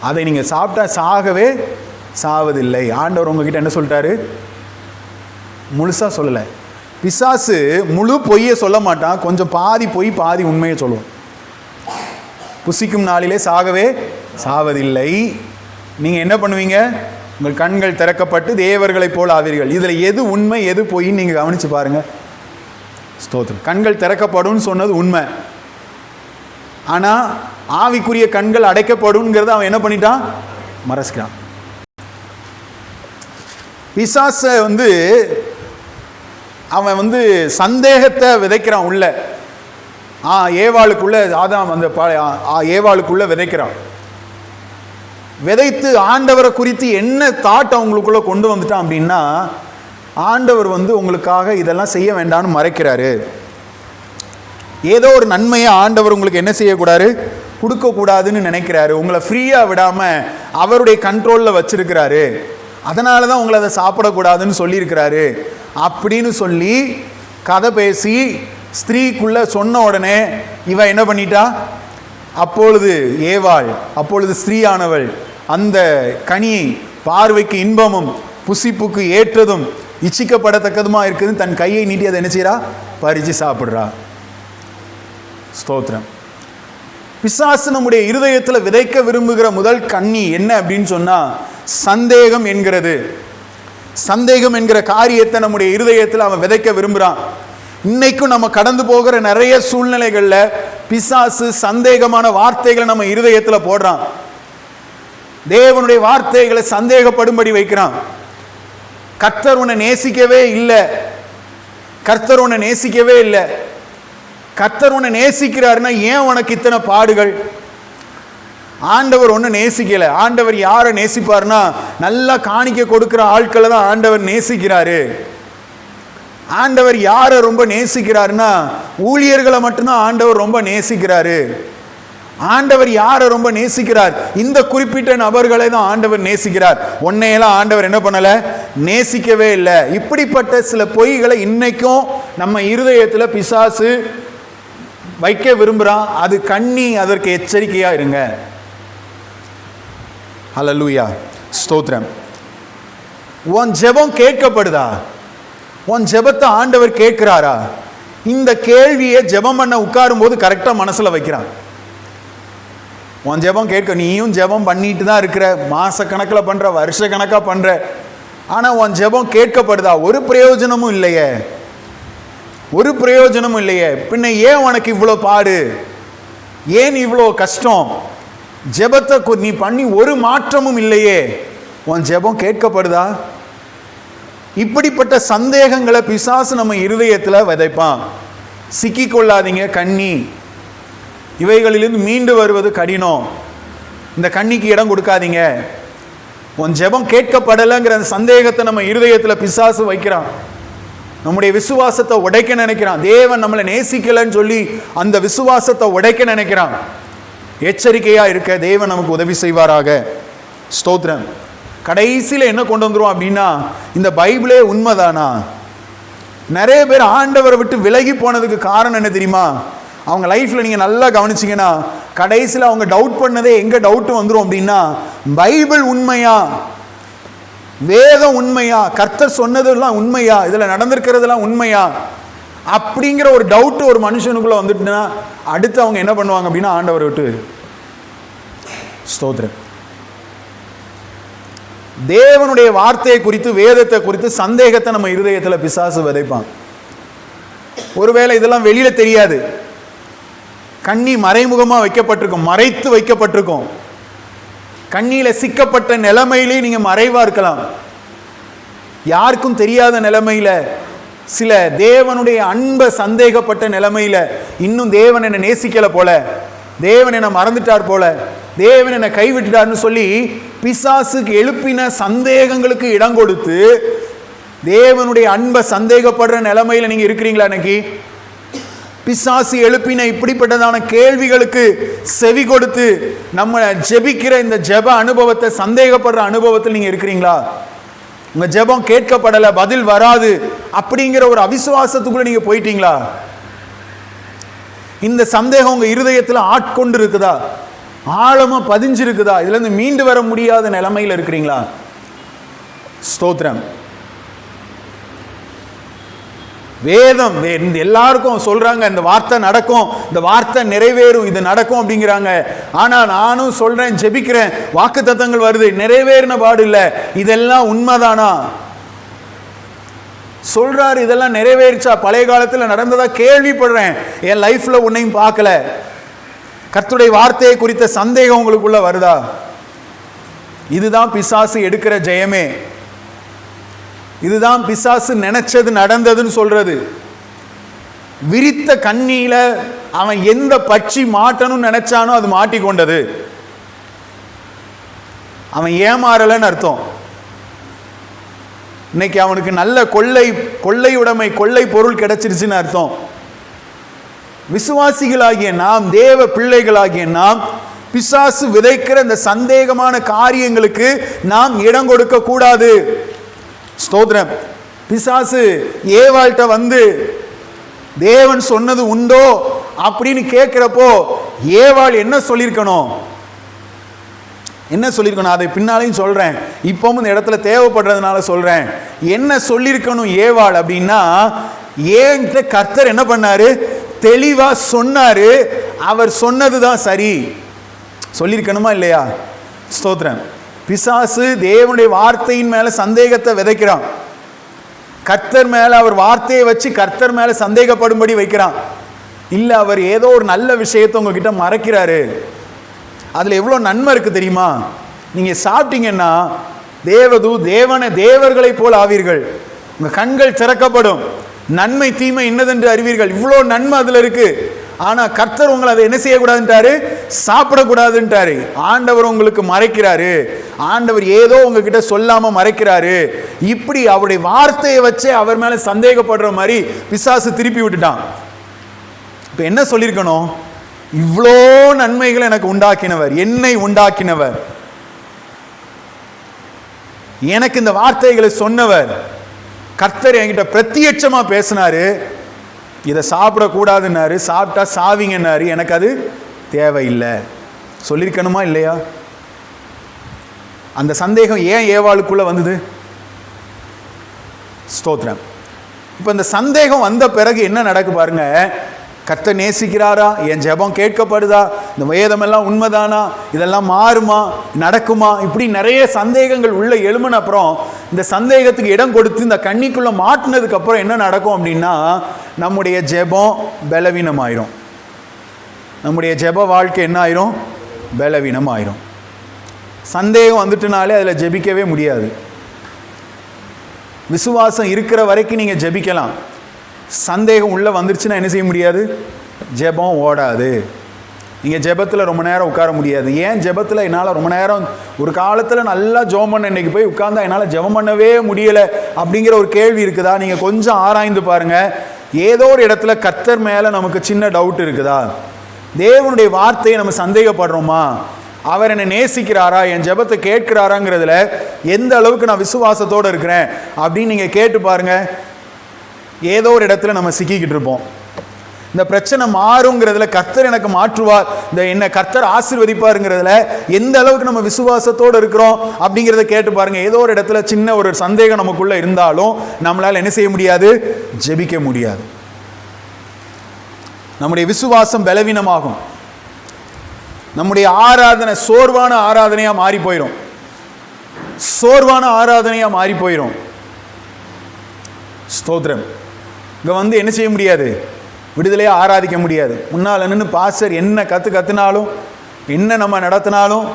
அதை நீங்கள் சாப்பிட்டா சாகவே சாவதில்லை. ஆண்டவர் உங்ககிட்ட என்ன சொல்லிட்டாரு? முழுசாக சொல்லலை. பிசாசு முழு பொய்யை சொல்ல மாட்டான், கொஞ்சம் பாதி பொய் பாதி உண்மையை சொல்லுவோம். புசிக்கும் நாளிலே சாகவே சாவதில்லை. நீங்கள் என்ன பண்ணுவீங்க? உங்கள் கண்கள் திறக்கப்பட்டு தேவர்களை போல் ஆவீர்கள். இதில் எது உண்மை எது பொய்ன்னு நீங்கள் கவனித்து பாருங்கள். ஸ்தோத்திரம். கண்கள் திறக்கப்படும் சொன்னது உண்மை. ஆனால் ஆவிக்குரிய கண்கள் அடைக்கப்படும்ங்கிறத அவன் என்ன பண்ணிட்டான்? மறைச்சிக்கிறான். பிசாசை அவன் சந்தேகத்தை விதைக்கிறான் உள்ள. ஏவாளுக்குள்ள, ஆதாம் அந்த ஏவாளுக்குள்ள விதைக்கிறான். விதைத்து ஆண்டவரை குறித்து என்ன தாட் அவங்களுக்குள்ள கொண்டு வந்துட்டான் அப்படின்னா, ஆண்டவர் உங்களுக்காக இதெல்லாம் செய்ய வேண்டாம்னு மறைக்கிறாரு. ஏதோ ஒரு நன்மையை ஆண்டவர் உங்களுக்கு என்ன செய்யக்கூடாது? கொடுக்கக்கூடாதுன்னு நினைக்கிறாரு. உங்களை ஃப்ரீயாக விடாமல் அவருடைய கண்ட்ரோலில் வச்சிருக்கிறாரு. அதனால தான் உங்களை அதை சாப்பிடக்கூடாதுன்னு சொல்லியிருக்கிறாரு அப்படின்னு சொல்லி கதை பேசி ஸ்திரீக்குள்ளே சொன்ன உடனே இவன் என்ன பண்ணிட்டா? அப்பொழுது ஏவாள், அப்பொழுது ஸ்திரீயானவள் அந்த கனியை பார்வைக்கு இன்பமும் புசிப்புக்கு ஏற்றதும் இச்சிக்கப்படத்தக்கதுமா இருக்குதுன்னு தன் கையை நீட்டி அதை என்ன செய்கிறா? பறித்து சாப்பிட்றா. ஸ்தோத்திரம். பிசாசு நம்முடைய இருதயத்தில் விதைக்க விரும்புகிற முதல் கண்ணி என்ன அப்படின்னு சொன்னால் சந்தேகம் என்கிறது. சந்தேகம் என்கிற காரியத்தை நம்முடைய இருதயத்தில் அவன் விதைக்க விரும்புகிறான். இன்னைக்கும் நம்ம கடந்து போகிற நிறைய சூழ்நிலைகளில் பிசாசு சந்தேகமான வார்த்தைகளை நம்ம இருதயத்தில் போடுறான். தேவனுடைய வார்த்தைகளை சந்தேகப்படும்படி வைக்கிறான். கர்த்தர் உன்னை நேசிக்கவே இல்லை, கர்த்தர் உன்னை நேசிக்கவே இல்லை. கர்த்தர் உன்னை நேசிக்கிறாருன்னா ஏன் உனக்கு இத்தனை பாடுகள்? ஆண்டவர் ஒன்று நேசிக்கலை. ஆண்டவர் யாரை நேசிப்பார்னா நல்லா காணிக்க கொடுக்குற ஆட்களை தான் ஆண்டவர் நேசிக்கிறாரு. ஆண்டவர் யாரை ரொம்ப நேசிக்கிறாருன்னா ஊழியர்களை மட்டும்தான் ஆண்டவர் ரொம்ப நேசிக்கிறாரு. ஆண்டவர் யாரை ரொம்ப நேசிக்கிறார்? இந்த குறிப்பிட்ட நபர்களை தான் ஆண்டவர் நேசிக்கிறார். உன்னையெல்லாம் ஆண்டவர் என்ன பண்ணலை? நேசிக்கவே இல்லை. இப்படிப்பட்ட சில பொய்களை இன்னைக்கும் நம்ம இருதயத்தில் பிசாசு வைக்க விரும்புகிறான். அது கண்ணி, அதற்கு எச்சரிக்கையாக இருங்க. ஹல்லேலூயா, ஸ்தோத்திரம். உன் ஜெபம் கேட்கப்படுதா? உன் ஜெபத்தை ஆண்டவர் கேட்கிறாரா? இந்த கேள்வியை ஜெபம் பண்ண உட்காரும் போது கரெக்டாக மனசில் வைக்கிறான். உன் ஜெபம் கேட்க, நீயும் ஜெபம் பண்ணிட்டு தான் இருக்கிற, மாச கணக்கில் பண்ணுற, வருஷ கணக்காக பண்ணுற, ஆனால் உன் ஜெபம் கேட்கப்படுதா? ஒரு பிரயோஜனமும் இல்லையே, ஒரு பிரயோஜனமும் இல்லையே. பின்ன ஏன் உனக்கு இவ்வளோ பாடு, ஏன் இவ்வளோ கஷ்டம்? ஜெபத்தை நீ பண்ணி ஒரு மாற்றமும் இல்லையே, உன் ஜெபம் கேட்கப்படுதா? இப்படிப்பட்ட சந்தேகங்களை பிசாசு நம்ம இருதயத்தில் விதைப்பான். சிக்கிக்கொள்ளாதீங்க. கண்ணி இவைகளிலிருந்து மீண்டு வருவது கடினம். இந்த கண்ணிக்கு இடம் கொடுக்காதீங்க. உன் ஜெபம் கேட்கப்படலைங்கிற அந்த சந்தேகத்தை நம்ம இருதயத்தில் பிசாசு வைக்கிறான். நம்முடைய விசுவாசத்தை உடைக்க நினைக்கிறான். தேவன் நம்மளை நேசிக்கலைன்னு சொல்லி அந்த விசுவாசத்தை உடைக்க நினைக்கிறான். எச்சரிக்கையாக இருக்க தேவன் நமக்கு உதவி செய்வாராக. ஸ்தோத்திரம். கடைசியில் என்ன கொண்டு வந்துரும் அப்படின்னா, இந்த பைபிளே உண்மைதானா? நிறைய பேர் ஆண்டவரை விட்டு விலகி போனதுக்கு காரணம் என்ன தெரியுமா? அவங்க லைஃப்பில் நீங்கள் நல்லா கவனிச்சிங்கன்னா, கடைசியில் அவங்க டவுட் பண்ணதே எங்கே டவுட் வந்துடும் அப்படின்னா, பைபிள் உண்மையா, வேதம் உண்மையா, கர்த்தர் சொன்னதெல்லாம் உண்மையா, இதில் நடந்திருக்கிறதெல்லாம் உண்மையா அப்படிங்கிற ஒரு டவுட் ஒரு மனுஷனுக்குள்ளே வந்துட்டுனா அடுத்து அவங்க என்ன பண்ணுவாங்க அப்படின்னா, ஆண்டவரை விட்டு. ஸ்தோத்திரம். தேவனுடைய வார்த்தையை குறித்து, வேதத்தை குறித்து சந்தேகத்தை நம்ம இருதயத்தில் பிசாசு விதைப்பான். ஒருவேளை இதெல்லாம் வெளியில தெரியாது, கண்ணி மறைமுகமாக வைக்கப்பட்டிருக்கும், மறைத்து வைக்கப்பட்டிருக்கும். கண்ணியில சிக்கப்பட்ட நிலைமையிலே நீங்க மறைவா இருக்கலாம். யாருக்கும் தெரியாத நிலைமையில, சில தேவனுடைய அன்பை சந்தேகப்பட்ட நிலைமையில, இன்னும் தேவன் என்னை நேசிக்கல போல, தேவன் என்னை மறந்துட்டார் போல, தேவன் என்னை கைவிட்டுட்டார்னு சொல்லி பிசாசுக்கு எழுப்பின சந்தேகங்களுக்கு இடம் கொடுத்து தேவனுடைய அன்பை சந்தேகப்படுற நிலைமையில நீங்க இருக்கிறீங்களா? இன்னைக்கு பிசாசு எழுப்பின இப்படிப்பட்டதான கேள்விகளுக்கு செவி கொடுத்து நம்ம ஜெபிக்கிற இந்த ஜெப அனுபவத்தை சந்தேகப்படுற அனுபவத்தில் நீங்க இருக்கிறீங்களா? உங்க ஜெபம் கேட்கப்படலை, பதில் வராது அப்படிங்கிற ஒரு அவிசுவாசத்துக்குள்ள நீங்க போயிட்டீங்களா? இந்த சந்தேகம் உங்க இருதயத்தில் ஆட்கொண்டு இருக்குதா? ஆழமா பதிஞ்சிருக்குதா? இதுல இருந்து மீண்டு வர முடியாத நிலைமையில் இருக்கிறீங்களா? ஸ்தோத்திரம். வேதம் எல்லாருக்கும் சொல்றாங்க, இந்த வார்த்தை நடக்கும், இந்த வார்த்தை நிறைவேறும், இது நடக்கும் அப்படிங்கிறாங்க. ஆனா நானும் சொல்றேன், ஜெபிக்கிறேன், வாக்குத்தத்தங்கள் வருது, நிறைவேறின பாடு இல்லை. இதெல்லாம் உண்மைதானா? சொல்றாரு, இதெல்லாம் நிறைவேறிச்சா? பழைய காலத்தில் நடந்ததா கேள்விப்படுறேன், என் லைஃப்ல உன்னையும் பார்க்கல. கர்த்தருடைய வார்த்தையை குறித்த சந்தேகம் உங்களுக்குள்ள வருதா? இதுதான் பிசாசு எடுக்கிற ஜெயமே. இதுதான் பிசாசு நினைச்சது நடந்ததுன்னு சொல்றது. விரித்த கண்ணியில அவன் எந்த பட்சி மாட்டணும்னு நினைச்சானோ அது மாட்டிக்கொண்டது. அவன் ஏமாறலன்னு அர்த்தம். இன்னைக்கு அவனுக்கு நல்ல கொள்ளையுடைமை, கொள்ளை பொருள் கிடைச்சிருச்சுன்னு அர்த்தம். விசுவாசிகளாகிய நாம், தேவ பிள்ளைகளாகிய நாம், பிசாசு விதைக்கிற இந்த சந்தேகமான காரியங்களுக்கு நாம் இடம் கொடுக்க கூடாது. ஸ்தோத்திரம். பிசாசு ஏவாள்கிட்ட வந்து தேவன் சொன்னது உண்டோ அப்படின்னு கேட்கிறப்போ ஏவாள் என்ன சொல்லியிருக்கணும்? என்ன சொல்லியிருக்கணும்? அதை பின்னாலையும் சொல்றேன், இப்பவும் இந்த இடத்துல தேவைப்படுறதுனால சொல்றேன். என்ன சொல்லியிருக்கணும் ஏவாள் அப்படின்னா, ஏன்ட்டு கர்த்தர் என்ன பண்ணாரு? தெளிவா சொன்னாரு. அவர் சொன்னதுதான் சரி. சொல்லியிருக்கணுமா இல்லையா? ஸ்தோத்திரம். பிசாசு தேவனுடைய வார்த்தையின் மேல சந்தேகத்தை விதைக்கிறான். கர்த்தர் மேல அவர் வார்த்தையை வச்சு கர்த்தர் மேல சந்தேகப்படும்படி வைக்கிறான். இல்ல, அவர் ஏதோ ஒரு நல்ல விஷயத்தை உங்ககிட்ட மறைக்கிறாரு. அதுல எவ்வளவு நன்மை இருக்கு தெரியுமா? நீங்க சாப்பிட்டீங்கன்னா தேவர்களை போல் ஆவீர்கள், உங்க கண்கள் திறக்கப்படும், நன்மை தீமை இன்னதென்று அறிவீர்கள். இவ்வளோ நன்மை அதுல இருக்கு. ஆனா கர்த்தர் உங்களை அதை என்ன செய்யக்கூடாதுன்றாரு? சாப்பிடக்கூடாதுன்றாரு. ஆண்டவர் உங்களுக்கு மறைக்கிறாரு. ஆண்டவர் ஏதோ உங்ககிட்ட சொல்லாம மறைக்கிறாரு. இப்படி அவருடைய வார்த்தையை வச்சே அவர் மேல சந்தேகப்படுற மாதிரி பிசாசு திருப்பி விட்டுட்டான். இப்ப என்ன சொல்லியிருக்கணும்? இவ்வளோ நன்மைகளை எனக்கு உண்டாக்கினவர், என்னை உண்டாக்கினவர், எனக்கு இந்த வார்த்தைகளை சொன்னவர், கர்த்தர் என்கிட்ட பிரத்யட்சமா பேசினாரு, இதை சாப்பிடக்கூடாதுன்னாரு, சாப்பிட்டா சாவிங்கன்னாரு, எனக்கு அது தேவையில்லை. சொல்லியிருக்கணுமா இல்லையா? அந்த சந்தேகம் ஏன் ஏவாளுக்குள்ள வந்தது? ஸ்தோத்திரம். இப்போ இந்த சந்தேகம் வந்த பிறகு என்ன நடக்கு பாருங்க. கர்த்தர் நேசிக்கிறாரா? என் ஜெபம் கேட்கப்படுதா? இந்த வேதம் எல்லாம் உண்மைதானா? இதெல்லாம் மாறுமா, நடக்குமா? இப்படி நிறைய சந்தேகங்கள் உள்ள எழும்பின அப்புறம் இந்த சந்தேகத்துக்கு இடம் கொடுத்து இந்த கண்ணிக்குள்ளே மாட்டினதுக்கு அப்புறம் என்ன நடக்கும் அப்படின்னா, நம்முடைய ஜெபம் பலவீனமாயிரும். நம்முடைய ஜெப வாழ்க்கை என்ன ஆயிரும்? பலவீனம் ஆயிரும். சந்தேகம் வந்துட்டுனாலே அதில் ஜெபிக்கவே முடியாது. விசுவாசம் இருக்கிற வரைக்கும் நீங்கள் ஜெபிக்கலாம். சந்தேகம் உள்ளே வந்துருச்சுன்னா என்ன செய்ய முடியாது? ஜெபம் ஓடாது. நீங்கள் ஜெபத்தில் ரொம்ப நேரம் உட்கார முடியாது. ஏன் ஜெபத்தில் என்னால் ரொம்ப நேரம், ஒரு காலத்தில் நல்லா ஜெபம் பண்ண, இன்றைக்கி போய் உட்கார்ந்தா என்னால் ஜெபம் பண்ணவே முடியலை அப்படிங்கிற ஒரு கேள்வி இருக்குதா? நீங்கள் கொஞ்சம் ஆராய்ந்து பாருங்கள். ஏதோ ஒரு இடத்துல கர்த்தர் மேலே நமக்கு சின்ன டவுட் இருக்குதா? தேவனுடைய வார்த்தையை நம்ம சந்தேகப்படுறோமா? அவர் என்னை நேசிக்கிறாரா, என் ஜெபத்தை கேட்கிறாராங்கிறதுல எந்த அளவுக்கு நான் விசுவாசத்தோடு இருக்கிறேன் அப்படின்னு நீங்கள் கேட்டு பாருங்கள். ஏதோ ஒரு இடத்துல நம்ம சிக்கிக்கிட்டு இருப்போம். இந்த பிரச்சனை மாறுங்கிறதுல, கர்த்தர் எனக்கு மாற்றுவார், இந்த என்ன கர்த்தர் ஆசீர்வதிப்பாருங்கிறதுல எந்த அளவுக்கு நம்ம விசுவாசத்தோடு இருக்கிறோம் அப்படிங்கிறத கேட்டு பாருங்க. ஏதோ ஒரு இடத்துல சின்ன ஒரு சந்தேகம் நமக்குள்ள இருந்தாலும் நம்மளால் என்ன செய்ய முடியாது? ஜெபிக்க முடியாது. நம்முடைய விசுவாசம் பலவீனமாகும். நம்முடைய ஆராதனை சோர்வான ஆராதனையா மாறி போயிடும். சோர்வான ஆராதனையா மாறி போயிடும். ஸ்தோத்திரம். இங்க வந்து என்ன செய்ய முடியாது? விடுதலையா ஆராதிக்க முடியாது. முன்னால் நின்று பாஸ்டர் என்ன கத்துனாலும், என்ன நம்ம நடத்தினாலும்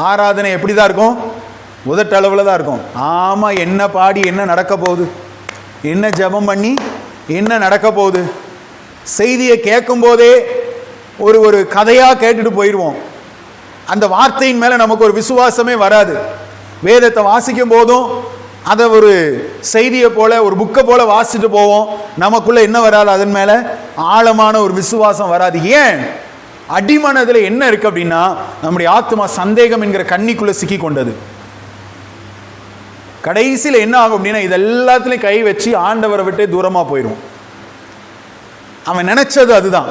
ஆராதனை எப்படி தான் இருக்கும்? உதட்டளவில் தான் இருக்கும். ஆமாம், என்ன பாடி என்ன நடக்க போகுது, என்ன ஜெபம் பண்ணி என்ன நடக்க போகுது, செய்தியை கேட்கும் போதே ஒரு கதையாக கேட்டுட்டு போயிடுவோம். அந்த வார்த்தையின் மேலே நமக்கு ஒரு விசுவாசமே வராது. வேதத்தை வாசிக்கும் போதும் அதை ஒரு செய்தியை போல, ஒரு புக்கை போல வாசிச்சுட்டு போவோம். நமக்குள்ள என்ன வராது? அதன் மேலே ஆழமான ஒரு விசுவாசம் வராது. ஏன்? அடிமனதில் என்ன இருக்கு அப்படின்னா, நம்முடைய ஆத்மா சந்தேகம் என்கிற கண்ணிக்குள்ள சிக்கி கொண்டது. கடைசியில் என்ன ஆகும் அப்படின்னா, இது எல்லாத்துலையும் கை வச்சு ஆண்டவரை விட்டு தூரமாக போயிடும். அவன் நினைச்சது அதுதான்.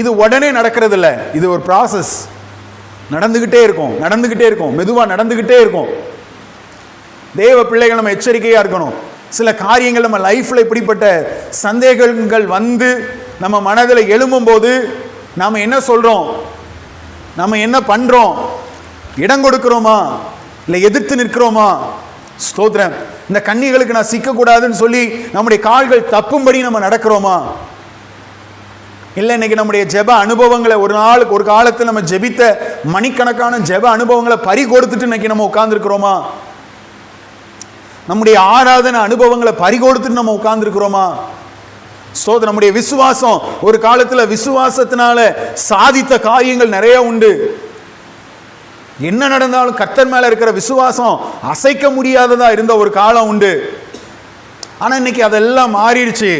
இது உடனே நடக்கிறது இல்லை. இது ஒரு ப்ராசஸ். நடந்துக்கிட்டே இருக்கும், மெதுவாக நடந்துக்கிட்டே இருக்கும். தேவ பிள்ளைகள் நம்ம எச்சரிக்கையாக இருக்கணும். சில காரியங்கள் நம்ம லைஃப்பில் இப்படிப்பட்ட சந்தேகங்கள் வந்து நம்ம மனதில் எழும்பும் போது நாம் என்ன சொல்கிறோம், நம்ம என்ன பண்ணுறோம்? இடம் கொடுக்குறோமா இல்லை எதிர்த்து நிற்கிறோமா? ஸ்தோத்திரம். இந்த கன்னிகளுக்கு நான் சிக்கக்கூடாதுன்னு சொல்லி நம்முடைய கால்கள் தப்பும்படி நம்ம நடக்கிறோமா? இல்லை இன்னைக்கு நம்முடைய ஜெப அனுபவங்களை, ஒரு நாளுக்கு ஒரு காலத்தில் நம்ம ஜெபித்த மணிக்கணக்கான ஜெப அனுபவங்களை பறி கொடுத்துட்டு இன்னைக்கு நம்ம உட்கார்ந்துருக்கிறோமா? நம்முடைய ஆராதனை அனுபவங்களை பறி கொடுத்துட்டு நம்ம உட்கார்ந்துருக்கிறோமா? ஸ்தோத்திரம். நம்முடைய விசுவாசம், ஒரு காலத்தில் விசுவாசத்தினால சாதித்த காரியங்கள் நிறைய உண்டு. என்ன நடந்தாலும் கர்த்தர் மேல இருக்கிற விசுவாசம் அசைக்க முடியாததா இருந்த ஒரு காலம் உண்டு. ஆனா இன்னைக்கு அதெல்லாம் மாறிடுச்சு.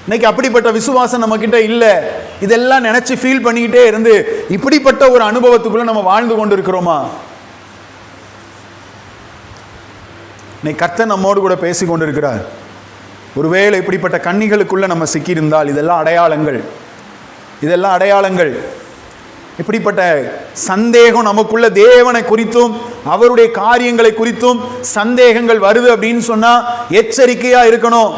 இன்னைக்கு அப்படிப்பட்ட விசுவாசம் நம்ம கிட்ட இல்லை. இதெல்லாம் நினைச்சு ஃபீல் பண்ணிக்கிட்டே இருந்து இப்படிப்பட்ட ஒரு அனுபவத்துக்குள்ள நம்ம வாழ்ந்து கொண்டு இருக்கிறோமா? இன்னைக்கு கர்த்தர் நம்மோடு கூட பேசி கொண்டு இருக்கிறார். ஒருவேளை இப்படிப்பட்ட கன்னிகளுக்குள்ள நம்ம சிக்கியிருந்தால், இதெல்லாம் அடையாளங்கள். இப்படிப்பட்ட சந்தேகம் நமக்குள்ள தேவனை குறித்தும் அவருடைய காரியங்களை குறித்தும் சந்தேகங்கள் வருது அப்படின்னு சொன்னா எச்சரிக்கையா இருக்கணும்.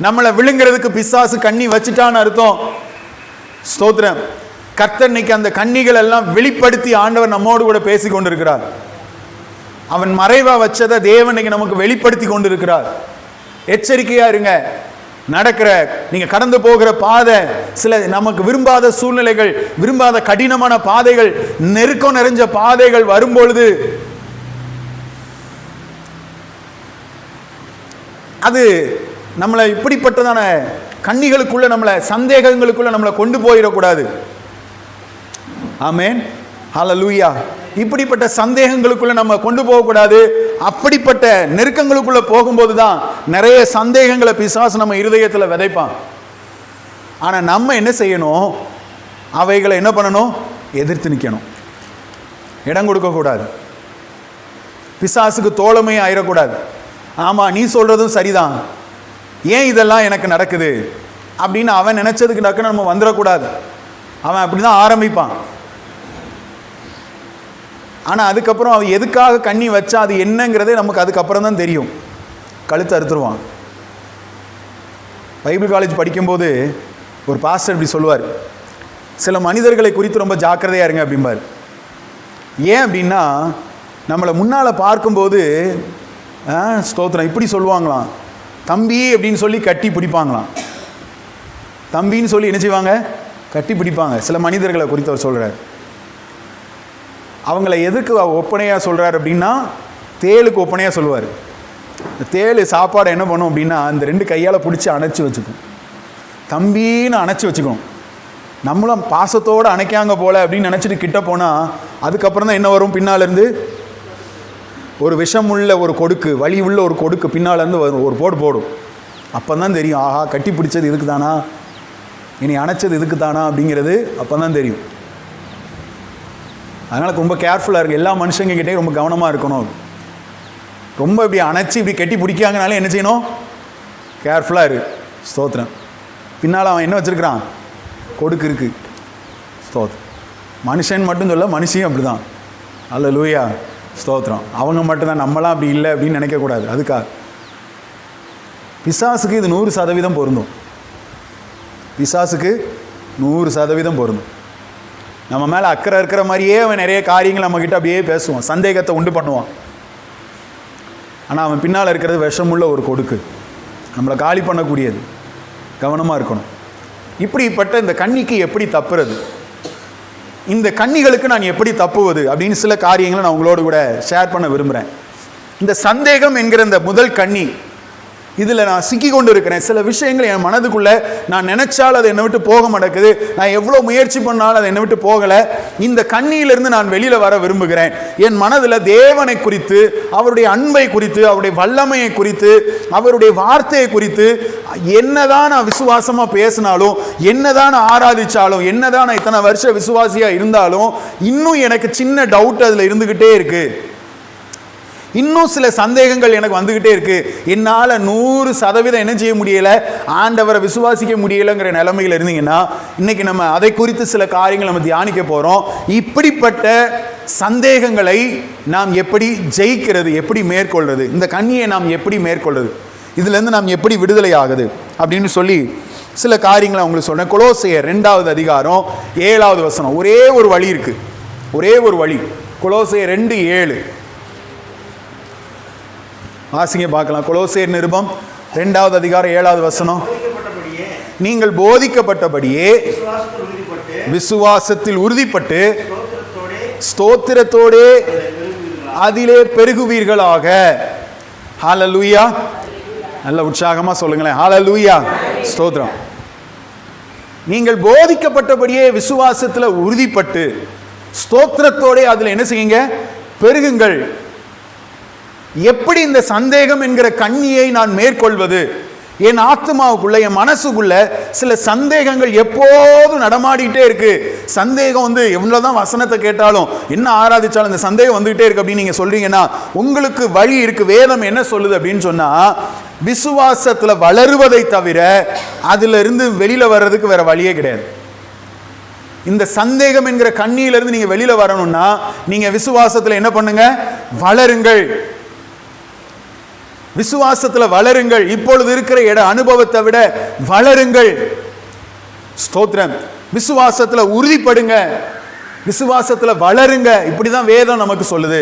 நம்மளை விழுங்கிறதுக்கு பிசாசு கண்ணி வச்சுட்டான்னு அர்த்தம். ஸ்தோத்திரம். கர்த்தர் இன்னைக்கு அந்த கன்னிகள் எல்லாம் வெளிப்படுத்தி ஆண்டவர் நம்மோடு கூட பேசி கொண்டிருக்கிறார். அவன் மறைவா வச்சதை தேவன் நமக்கு வெளிப்படுத்தி கொண்டிருக்கிறார். எச்சரிக்கையா இருங்க. நடக்கிற, நீங்க கடந்து போகிற பாதை, சில நமக்கு விரும்பாத சூழ்நிலைகள், விரும்பாத கடினமான பாதைகள், நெருக்கம் நிறைஞ்ச பாதைகள் வரும்பொழுது அது நம்மளை இப்படிப்பட்டதான கன்னிகளுக்குள்ள, நம்மளை சந்தேகங்களுக்குள்ள நம்மளை கொண்டு போயிடக்கூடாது. ஆமென், ஹல்லேலூயா. இப்படிப்பட்ட சந்தேகங்களுக்குள்ள நம்ம கொண்டு போகக்கூடாது. அப்படிப்பட்ட நெருக்கங்களுக்குள்ள போகும்போது தான் நிறைய சந்தேகங்களை பிசாசு நம்ம இருதயத்தில் விதைப்பான். ஆனால் நம்ம என்ன செய்யணும்? அவைகளை என்ன பண்ணணும்? எதிர்த்து நிற்கணும். இடம் கொடுக்கக்கூடாது. பிசாசுக்கு தோழமை ஆயிடக்கூடாது. ஆமாம், நீ சொல்கிறதும் சரிதான், ஏன் இதெல்லாம் எனக்கு நடக்குது அப்படின்னு அவன் நினச்சதுக்கு டக்குன்னு நம்ம வந்துடக்கூடாது. அவன் அப்படி தான் ஆரம்பிப்பான். ஆனால் அதுக்கப்புறம் அவன் எதுக்காக கண்ணி வச்சா அது என்னங்கிறதே நமக்கு அதுக்கப்புறம் தான் தெரியும். கழுத்து அறுத்துருவான். பைபிள் காலேஜ் படிக்கும்போது ஒரு பாஸ்டர் இப்படி சொல்லுவார், சில மனிதர்களை குறித்து ரொம்ப ஜாக்கிரதையாக இருங்க அப்படிம்பார். ஏன் அப்படின்னா, நம்மளை முன்னால் பார்க்கும்போது ஸ்தோத்திரம் இப்படி சொல்லுவாங்களாம், தம்பி அப்படின்னு சொல்லி கட்டி பிடிப்பாங்களாம். தம்பின்னு சொல்லி என்ன செய்வாங்க? கட்டி பிடிப்பாங்க. சில மனிதர்களை குறித்து அவர் சொல்கிறார். அவங்கள எதுக்கு ஒப்பனையாக சொல்கிறார் அப்படின்னா, தேளுக்கு ஒப்பனையாக சொல்லுவார். தேள் சாப்பாடை என்ன பண்ணும் அப்படின்னா, அந்த 2 கையால் பிடிச்சி அணைச்சி வச்சுக்கும். தம்பின்னு அணைச்சி வச்சுக்கணும். நம்மளும் பாசத்தோடு அணைக்காங்க போல அப்படின்னு நினச்சிட்டு கிட்ட போனால், அதுக்கப்புறம் தான் என்ன வரும்? பின்னாலேருந்து ஒரு விஷம் உள்ள ஒரு கொடுக்கு, வலி உள்ள ஒரு கொடுக்கு பின்னாலேருந்து வரும், ஒரு போடும். அப்போ தான் தெரியும், ஆஹா கட்டி பிடிச்சது இதுக்கு தானா, இனி அணைச்சது இதுக்கு தானா அப்படிங்கிறது அப்போ தான் தெரியும். அதனால் ரொம்ப கேர்ஃபுல்லாக இருக்குது. எல்லா மனுஷங்ககிட்டே ரொம்ப கவனமாக இருக்கணும். ரொம்ப இப்படி அணைச்சி இப்படி கட்டி பிடிக்காங்கனாலே என்ன செய்யணும்? கேர்ஃபுல்லாக இரு. ஸ்தோத்திரம். பின்னால் அவன் என்ன வச்சுருக்கிறான்? கொடுக்கு இருக்குது. ஸ்தோத்திரம். மனுஷன் மட்டும் சொல்ல, மனுஷியும் அப்படி தான். அல்லேலூயா. ஸ்தோத்திரம். அவங்க மட்டும்தான், நம்மளாம் அப்படி இல்லை அப்படின்னு நினைக்கக்கூடாது. அதுக்காக பிசாசுக்கு இது 100% பொருந்தும். பிசாசுக்கு 100% பொருந்தும். நம்ம மேலே அக்கறை இருக்கிற மாதிரியே அவன் நிறைய காரியங்கள் நம்மக்கிட்ட அப்படியே பேசுவான், சந்தேகத்தை உண்டு பண்ணுவான். ஆனால் அவன் பின்னால் இருக்கிறது விஷமுள்ள ஒரு கொடுக்கு, நம்மளை காலி பண்ணக்கூடியது. கவனமாக இருக்கணும். இப்படிப்பட்ட இந்த கன்னிக்கு எப்படி தப்புறது, இந்த கன்னிகளுக்கு நான் எப்படி தப்புவது அப்படின்னு சில காரியங்களை நான் உங்களோடு கூட ஷேர் பண்ண விரும்புகிறேன். இந்த சந்தேகம் என்கிற இந்த முதல் கன்னி, இதில் நான் சிக்கி கொண்டு இருக்கிறேன். சில விஷயங்கள் என் மனதுக்குள்ளே நான் நினைச்சால் அதை என்னை விட்டு போக மாட்டேங்குது. நான் எவ்வளோ முயற்சி பண்ணாலும் அதை என்னை விட்டு போகலை. இந்த கண்ணியிலிருந்து நான் வெளியில் வர விரும்புகிறேன். என் மனதில் தேவனை குறித்து, அவருடைய அன்பை குறித்து, அவருடைய வல்லமையை குறித்து, அவருடைய வார்த்தையை குறித்து என்னதான் நான் விசுவாசமாக பேசினாலும், என்னதான் நான் ஆராதிச்சாலும், என்னதான் நான் இத்தனை வருஷ விசுவாசியாக இருந்தாலும், இன்னும் எனக்கு சின்ன டவுட் அதில் இருந்துக்கிட்டே இருக்குது. இன்னும் சில சந்தேகங்கள் எனக்கு வந்துக்கிட்டே இருக்கு. என்னால் 100% என்ன செய்ய முடியலை, ஆண்டவரை விசுவாசிக்க முடியலைங்கிற நிலைமையில் இருந்தீங்கன்னா, இன்னைக்கு நம்ம அதை குறித்து சில காரியங்கள் நம்ம தியானிக்க போகிறோம். இப்படிப்பட்ட சந்தேகங்களை நாம் எப்படி ஜெயிக்கிறது, எப்படி மேற்கொள்வது, இந்த கன்னியை நாம் எப்படி மேற்கொள்வது, இதுலேருந்து நாம் எப்படி விடுதலை ஆகுது அப்படின்னு சொல்லி சில காரியங்களை உங்களுக்கு சொல்கிறேன். கொலோசையர் 2வது அதிகாரம் 7வது வசனம். ஒரே ஒரு வழி இருக்குது, ஒரே ஒரு வழி. கொலோசையர் 2:7 வாசிங்க பார்க்கலாம். கொலோசையர் நிருபம் 2வது அதிகாரம் 7வது வசனம். நீங்கள் போதிக்கப்பட்டபடியே விசுவாசத்தில் உறுதிப்பட்டு ஸ்தோத்திரத்தோடே அதிலே பெருகுவீர்களாக. ஹல்லேலூயா. நல்ல உற்சாகமாக சொல்லுங்களேன். ஹல்லேலூயா. ஸ்தோத்திரம். நீங்கள் போதிக்கப்பட்டபடியே விசுவாசத்தில் உறுதிப்பட்டு ஸ்தோத்திரத்தோடே அதில் என்ன செய்யுங்க? பெருகுங்கள். எப்படி இந்த சந்தேகம் என்கிற கண்ணியை நான் மேற்கொள்வது? என் ஆத்மாவுக்குள்ள, என் மனசுக்குள்ள சில சந்தேகங்கள் எப்போதும் நடமாடிக்கிட்டே இருக்கு. சந்தேகம் எவ்வளவுதான் வசனத்தை கேட்டாலும், என்ன ஆராதிச்சாலும் இந்த சந்தேகம் வந்துகிட்டே இருக்கு அப்படின்னு நீங்க சொல்றீங்கன்னா, உங்களுக்கு வழி இருக்கு. வேதம் என்ன சொல்லுது அப்படின்னு சொன்னா, விசுவாசத்துல வளருவதை தவிர அதுல இருந்து வெளியில வர்றதுக்கு வேற வழியே கிடையாது. இந்த சந்தேகம் என்கிற கண்ணியிலிருந்து நீங்க வெளியில வரணும்னா, நீங்க விசுவாசத்துல என்ன பண்ணுங்க? வளருங்கள். விசுவாசத்தில் வளருங்கள். இப்பொழுது இருக்கிற அனுபவத்தை விட வளருங்கள். ஸ்தோத்திரம். விசுவாசத்தில் உறுதிப்படுங்க, விசுவாசத்தில் வளருங்க. இப்படிதான் வேதம் நமக்கு சொல்லுது.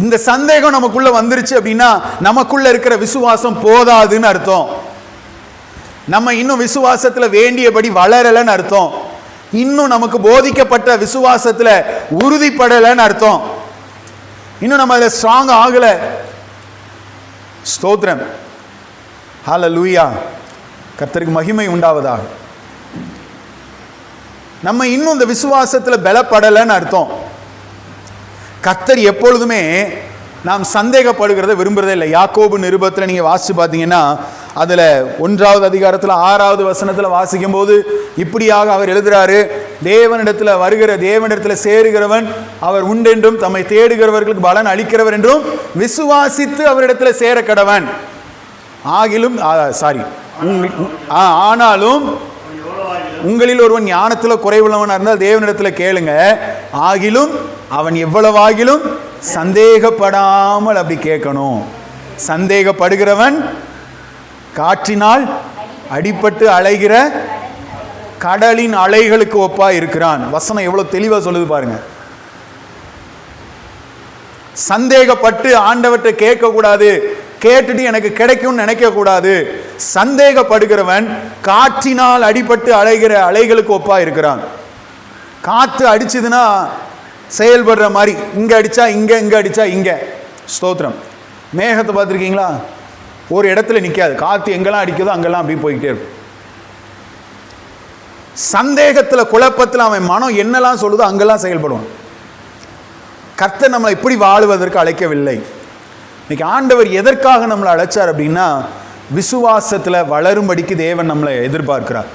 இந்த சந்தேகம் நமக்குள்ள வந்துருச்சு அப்படின்னா, நமக்குள்ள இருக்கிற விசுவாசம் போதாதுன்னு அர்த்தம். நம்ம இன்னும் விசுவாசத்தில் வேண்டியபடி வளரலன்னு அர்த்தம். இன்னும் நமக்கு போதிக்கப்பட்ட விசுவாசத்தில் உறுதிப்படலைன்னு அர்த்தம். இன்னும் நம்ம அதில் ஸ்ட்ராங் ஆகலை. ஸ்தோத்திரம். ஹல்லேலூயா. கர்த்தருக்கு மகிமை உண்டாவதாக. நம்ம இன்னும் இந்த விசுவாசத்தில் பலப்படலைன்னு அர்த்தம். கர்த்தர் எப்பொழுதுமே நாம் சந்தேகப்படுகிறத விரும்புறதே இல்லை. யாக்கோபு நிருபத்தில் நீங்கள் வாசித்து பார்த்தீங்கன்னா, அதில் 1வது அதிகாரத்தில் 6வது வசனத்தில் வாசிக்கும் போது இப்படியாக அவர் எழுதுகிறாரு, தேவனிடத்தில் வருகிற, தேவனிடத்தில் சேருகிறவன் அவர் உண்டென்றும் தம்மை தேடுகிறவர்களுக்கு பலன் அளிக்கிறவர் என்றும் விசுவாசித்து அவரிடத்தில் சேர கடவன். ஆகிலும் ஆனாலும் உங்களில் ஒருவன் ஞானத்தில் குறைவுள்ளவனாக இருந்தால் தேவனிடத்தில் கேளுங்க. ஆகிலும் அவன் எவ்வளவாகிலும் சந்தேகப்படாமல் அப்படி கேட்கணும். சந்தேகப்படுகிறவன் காற்றினால் அடிபட்டு அலைகிற கடலின் அலைகளுக்கு ஒப்பா இருக்கிறான். வசனம் எவ்வளவு தெளிவா சொல்லுது பாருங்க. சந்தேகப்பட்டு ஆண்டவர்கிட்ட கேட்கக்கூடாது, கேட்டுட்டு எனக்கு கிடைக்கும்னு நினைக்கக்கூடாது. சந்தேகப்படுகிறவன் காற்றினால் அடிபட்டு அலைகிற அலைகளுக்கு ஒப்பா இருக்கிறான். காற்று அடிச்சதுன்னா செயல்படுற மாதிரி, இங்க அடிச்சா இங்க, இங்க அடிச்சா இங்க. ஸ்தோத்திரம். மேகத்தை பார்த்துருக்கீங்களா? ஒரு இடத்துல நிற்காது, காற்று எங்கெல்லாம் அடிக்குதோ அங்கெல்லாம் அப்படி போய்கிட்டே இருக்கும். சந்தேகத்தில் குழப்பத்தில் அவன் மனம் என்னெல்லாம் சொல்லுதோ அங்கெல்லாம் செயல்படுவான். கர்த்தர் நம்மளை இப்படி வாழுவதற்கு அழைக்கவில்லை. இன்னைக்கு ஆண்டவர் எதற்காக நம்மளை அழைச்சார் அப்படின்னா, விசுவாசத்தில் வளரும்படிக்கு தேவன் நம்மளை எதிர்பார்க்கிறார்.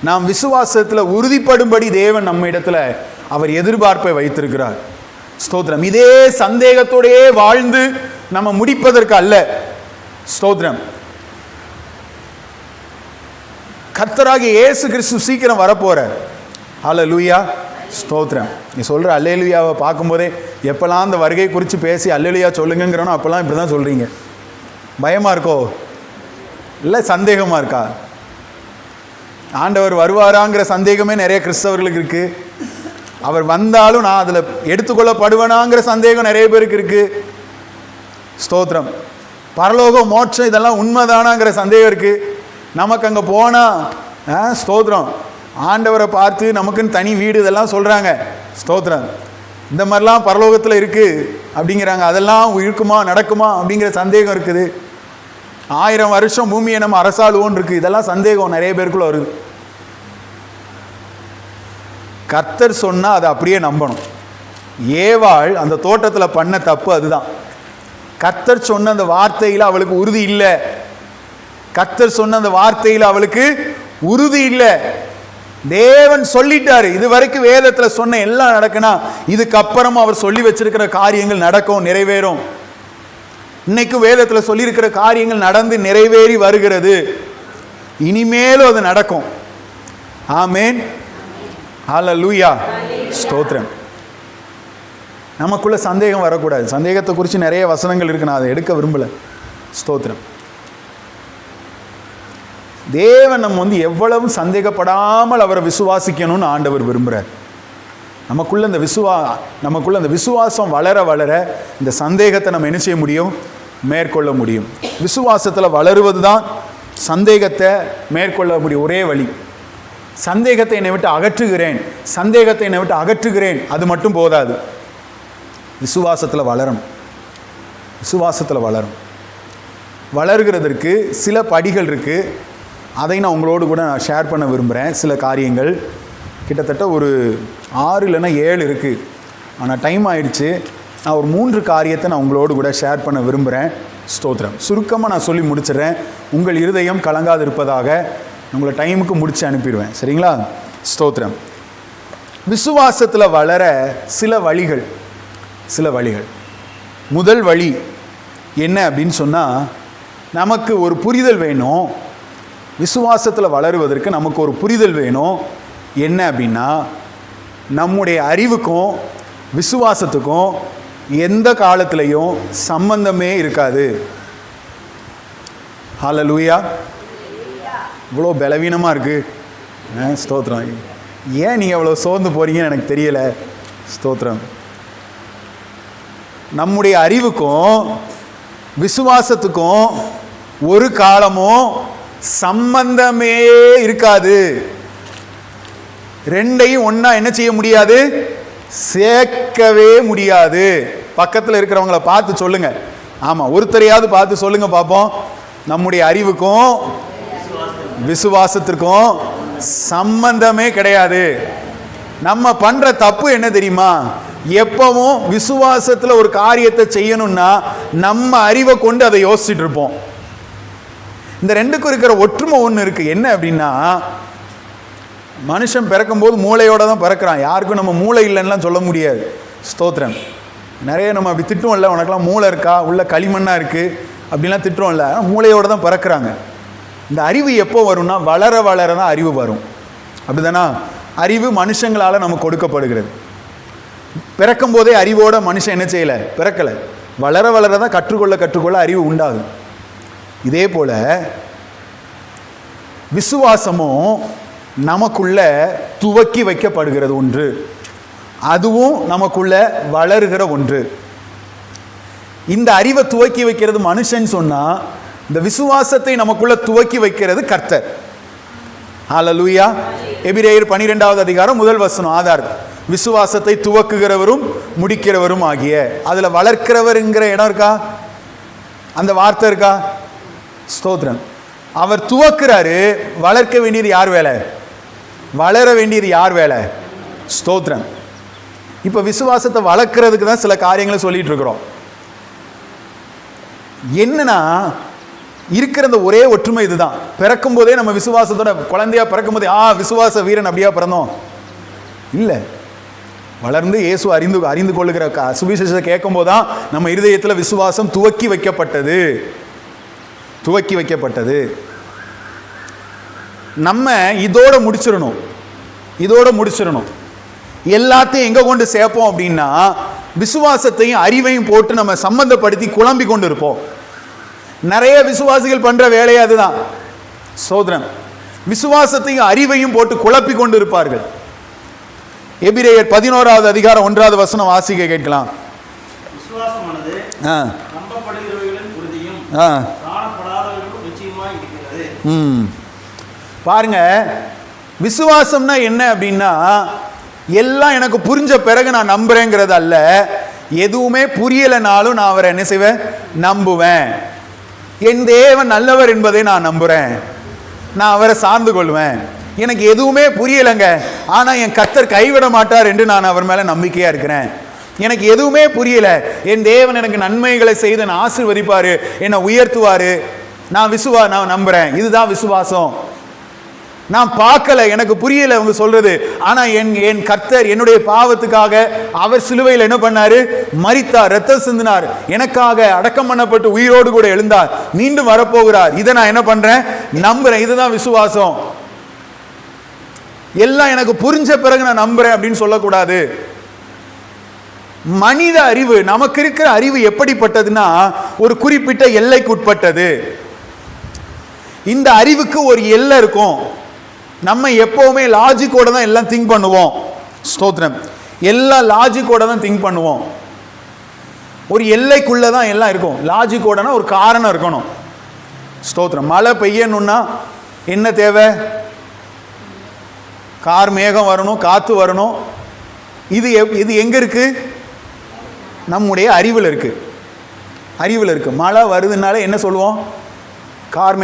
நாம் விசுவாசத்தில் உறுதிப்படும்படி தேவன் நம்ம இடத்துல அவர் எதிர்பார்ப்பை வைத்திருக்கிறார். ஸ்தோத்திரம். இதே சந்தேகத்தோடையே வாழ்ந்து நம்ம முடிப்பதற்கு அல்ல. ஸ்தோத்திரம். கர்த்தராகிய இயேசு கிறிஸ்து சீக்கிரம் வரப்போற. ஹல்லேலூயா. ஸ்தோத்திரம். நீ சொல்கிற அல்லேலூயாவை பார்க்கும்போதே எப்போல்லாம் அந்த வருகை குறித்து பேசி அல்லேலூயா சொல்லுங்கிறனோ அப்போல்லாம் இப்படி தான் சொல்கிறீங்க. பயமாக இருக்கோ? இல்லை சந்தேகமாக இருக்கா? ஆண்டவர் வருவாராங்கிற சந்தேகமே நிறைய கிறிஸ்தவர்களுக்கு இருக்குது. அவர் வந்தாலும் நான் அதில் எடுத்துக்கொள்ளப்படுவேனாங்கிற சந்தேகம் நிறைய பேருக்கு இருக்குது. ஸ்தோத்திரம். பரலோகம், மோட்சம் இதெல்லாம் உண்மைதானாங்கிற சந்தேகம் இருக்குது. நமக்கு அங்கே போனால் ஸ்தோத்திரம் ஆண்டவரை பார்த்து நமக்குன்னு தனி வீடு இதெல்லாம் சொல்கிறாங்க. ஸ்தோத்திரம். இந்த மாதிரிலாம் பரலோகத்தில் இருக்குது அப்படிங்கிறாங்க. அதெல்லாம் இருக்குமா, நடக்குமா அப்படிங்கிற சந்தேகம் இருக்குது. 1000 வருஷம் பூமியை நம்ம அரசாளுவோன்னு இருக்குது. இதெல்லாம் சந்தேகம் நிறைய பேருக்குள்ள வருது. கர்த்தர் சொன்னால் அதை அப்படியே நம்பணும். ஏவாள் அந்த தோட்டத்தில் பண்ண தப்பு அதுதான். கர்த்தர் சொன்ன அந்த வார்த்தையில் அவளுக்கு உறுதி இல்லை. கர்த்தர் சொன்ன அந்த வார்த்தையில் அவளுக்கு உறுதி இல்லை. தேவன் சொல்லிட்டாரு, இது வரைக்கும் வேதத்தில் சொன்ன எல்லாம் நடக்குனா இதுக்கப்புறம் அவர் சொல்லி வச்சிருக்கிற காரியங்கள் நடக்கும், நிறைவேறும். இன்னைக்கு வேதத்தில் சொல்லியிருக்கிற காரியங்கள் நடந்து நிறைவேறி வருகிறது. இனிமேலும் அது நடக்கும். ஆமேன். ஹல்லேலூயா. ஸ்தோத்திரம். நமக்குள்ள சந்தேகம் வரக்கூடாது. சந்தேகத்தை குறித்து நிறைய வசனங்கள் இருக்கு, நான் அதை எடுக்க விரும்பலை. ஸ்தோத்திரம். தேவன் நம்ம எவ்வளவு சந்தேகப்படாமல் அவரை விசுவாசிக்கணும்னு ஆண்டவர் விரும்புகிறார். நமக்குள்ள அந்த விசுவாசம் வளர வளர இந்த சந்தேகத்தை நம்ம என்ன செய்ய முடியும்? மேற்கொள்ள முடியும். விசுவாசத்தில் வளருவது தான் சந்தேகத்தை மேற்கொள்ள முடியும் ஒரே வழி. சந்தேகத்தை என்னை விட்டு அகற்றுகிறேன், சந்தேகத்தை என்னை விட்டு அகற்றுகிறேன், அது மட்டும் போதாது. விசுவாசத்தில் வளரணும். விசுவாசத்தில் வளர்கிறதற்கு சில படிகள் இருக்குது. அதை நான் உங்களோடு கூட நான் ஷேர் பண்ண விரும்புகிறேன். சில காரியங்கள் கிட்டத்தட்ட ஒரு 6 இல்லைன்னா 7 இருக்குது. ஆனால் டைம் ஆயிடுச்சு. நான் ஒரு 3 காரியத்தை நான் உங்களோடு கூட ஷேர் பண்ண விரும்புகிறேன். ஸ்தோத்திரம். சுருக்கமாக நான் சொல்லி முடிச்சிடுறேன். உங்கள் இருதயம் கலங்காது இருப்பதாக உங்களை டைமுக்கு முடித்து அனுப்பிடுவேன். சரிங்களா? ஸ்தோத்திரம். விசுவாசத்தில் வளர சில வழிகள். முதல் வழி என்ன அப்படின்னு சொன்னால், நமக்கு ஒரு புரிதல் வேணும். விசுவாசத்தில் வளருவதற்கு நமக்கு ஒரு புரிதல் வேணும். என்ன அப்படின்னா, நம்முடைய அறிவுக்கும் விசுவாசத்துக்கும் எந்த காலத்திலையும் சம்பந்தமே இருக்காது. ஹல்லேலூயா. இவ்வளோ பலவீனமாக இருக்குது. ஸ்தோத்திரம். ஏன் நீங்கள் அவ்வளோ சோர்ந்து போகிறீங்கன்னு எனக்கு தெரியலை. ஸ்தோத்திரம். நம்முடைய அறிவுக்கும் விசுவாசத்துக்கும் ஒரு காலமும் சம்பந்தமே இருக்காது. ரெண்டையும் ஒன்றா என்ன செய்ய முடியாது? சேர்க்கவே முடியாது. பக்கத்தில் இருக்கிறவங்கள பார்த்து சொல்லுங்க. ஆமாம், ஒருத்தரையாவது பார்த்து சொல்லுங்க பார்ப்போம். நம்முடைய அறிவுக்கும் விசுவாசத்திற்கும் சம்பந்தமே கிடையாது. நம்ம பண்ற தப்பு என்ன தெரியுமா? எப்பவும் விசுவாசத்தில் ஒரு காரியத்தை செய்யணும்னா நம்ம அறிவை கொண்டு அதை யோசிச்சுட்டு இருப்போம். இந்த ரெண்டுக்கும் இருக்கிற ஒற்றுமை ஒன்று இருக்கு. என்ன அப்படின்னா, மனுஷன் பிறக்கும்போது மூளையோட தான் பிறக்கிறான். யாருக்கும் நம்ம மூளை இல்லைன்னா சொல்ல முடியாது. ஸ்தோத்திரம். நிறைய நம்ம அப்படி திட்டுவோம்ல, உனக்கெல்லாம் மூளை இருக்கா, உள்ள களிமண்ணாக இருக்குது அப்படின்லாம் திட்டுவோம்ல. மூளையோடு தான் பிறக்கிறாங்க. இந்த அறிவு எப்போ வரும்னா, வளர வளர தான் அறிவு வரும். அப்படிதானா? அறிவு மனுஷங்களால் நமக்கு கொடுக்கப்படுகிறது. பிறக்கும் போதே அறிவோட மனுஷன் என்ன செய்யலை? பிறக்கலை. வளர வளர தான் கற்றுக்கொள்ள அறிவு உண்டாகும். இதே போல விசுவாசமும் நமக்குள்ள துவக்கி வைக்கப்படுகிறது ஒன்று, அதுவும் நமக்குள்ள வளருகிற ஒன்று. இந்த அறிவை துவக்கி வைக்கிறது மனுஷன் சொன்னா, இந்த விசுவாசத்தை நமக்குள்ள துவக்கி வைக்கிறது கர்த்தர். ஹல்லேலூயா. எபிரேயர் 12வது அதிகாரம் 1 வசனம் ஆதார். விசுவாசத்தை துவக்குகிறவரும் முடிக்கிறவரும் ஆகிய. அதுல வளர்க்கிறவர்ங்கிற இடம் இருக்கா? அந்த வார்த்தை இருக்கா? ஸ்தோத்திரம். அவர் துவக்கிறாரு. வளர்க்க வேண்டியது யார் வேலை? வளர வேண்டியது யார் வேலை? ஸ்தோத்திரம். இப்ப விசுவாசத்தை வளர்க்கறதுக்கு தான் சில காரியங்களை சொல்லிட்டு இருக்கிறோம். என்னன்னா இருக்கிற அந்த ஒரே ஒற்றுமை இதுதான். பிறக்கும் போதே நம்ம விசுவாசத்தோட குழந்தையா பிறக்கும் போதே விசுவாச வீரன் அப்படியா பிறந்தோம் இல்ல. வளர்ந்து இயேசு அறிந்து கொள்ளுகிற சுவிசேஷத்தை கேட்கும் போதுதான் நம்ம இருதயத்தில் விசுவாசம் துவக்கி வைக்கப்பட்டது. நம்ம இதோட முடிச்சிடணும். எல்லாத்தையும் எங்க கொண்டு சேர்ப்போம் அப்படின்னா, விசுவாசத்தையும் அறிவையும் போட்டு நம்ம சம்பந்தப்படுத்தி குழம்பி கொண்டு இருப்போம். நிறைய விசுவாசிகள் பண்ற வேலையை அதுதான். சோதரன், விசுவாசத்தையும் அறிவையும் போட்டு குழப்பி கொண்டு இருப்பார்கள். எபிரேயர் 11வது அதிகாரம் 1வது வசனம் வாசிக்க கேட்கலாம். விசுவாசமானது நம்பப்படுகிறவைகளின் உறுதியும் காணப்படாதவைகளும் நிச்சயமாய் இருக்கிறது. பாருங்க, விசுவாசம்னா என்ன அப்படின்னா, எல்லாம் எனக்கு புரிஞ்ச பிறகு நான் நம்புறேங்கிறது அல்ல. எதுவுமே புரியலைனாலும் நான் அவரை என்ன செய்வேன்? நம்புவேன். என் தேவன் நல்லவர் என்பதை நான் நம்புறேன். நான் அவரை சார்ந்து கொள்வேன். எனக்கு எதுவுமே புரியலைங்க, ஆனா என் கர்த்தர் கைவிட மாட்டார் என்று நான் அவர் மேல நம்பிக்கையா இருக்கிறேன். எனக்கு எதுவுமே புரியல, என் தேவன் எனக்கு நன்மைகளை செய்து என்னை ஆசீர்வதிப்பாரு, என்னை உயர்த்துவாரு, நான் நம்புறேன். இதுதான் விசுவாசம். நான் பார்க்கல, எனக்கு புரியல அவங்க சொல்றது, ஆனா என் கர்த்தர் என்னுடைய பாவத்துக்காக அவர் சிலுவையில் என்ன பண்ணாரு? மரித்தார், ரத்தம் சிந்தினார், எனக்காக அடக்கம் பண்ணப்பட்டு உயிரோடு கூட எழுந்தார், மீண்டும் வரப்போகிறார். இதை நான் என்ன பண்றேன்? நம்புறேன். இதுதான் விசுவாசம். எல்லாம் எனக்கு புரிஞ்ச பிறகு நான் நம்புறேன் அப்படின்னு சொல்லக்கூடாது. மனித அறிவு, நமக்கு இருக்கிற அறிவு எப்படிப்பட்டதுன்னா, ஒரு குறிப்பிட்ட எல்லைக்கு உட்பட்டது. இந்த அறிவுக்கு ஒரு எல்லை இருக்கும். நம்ம எப்பவுமே லாஜிக்கோட தான் எல்லாம் திங்க் பண்ணுவோம். ஸ்தோத்திரம். எல்லாம் லாஜிக்கோட தான் திங்க் பண்ணுவோம். ஒரு எல்லைக்குள்ள தான் எல்லாம் இருக்கும். லாஜிக்கோடனா ஒரு காரணம் இருக்கணும். ஸ்தோத்திரம். மழை பெய்யணும்னா என்ன தேவை? கார் மேகம் வரணும், காத்து வரணும். இது எங்க இருக்கு? நம்முடைய அறிவில் இருக்கு. மழை வருதுனால என்ன சொல்லுவோம்? கார்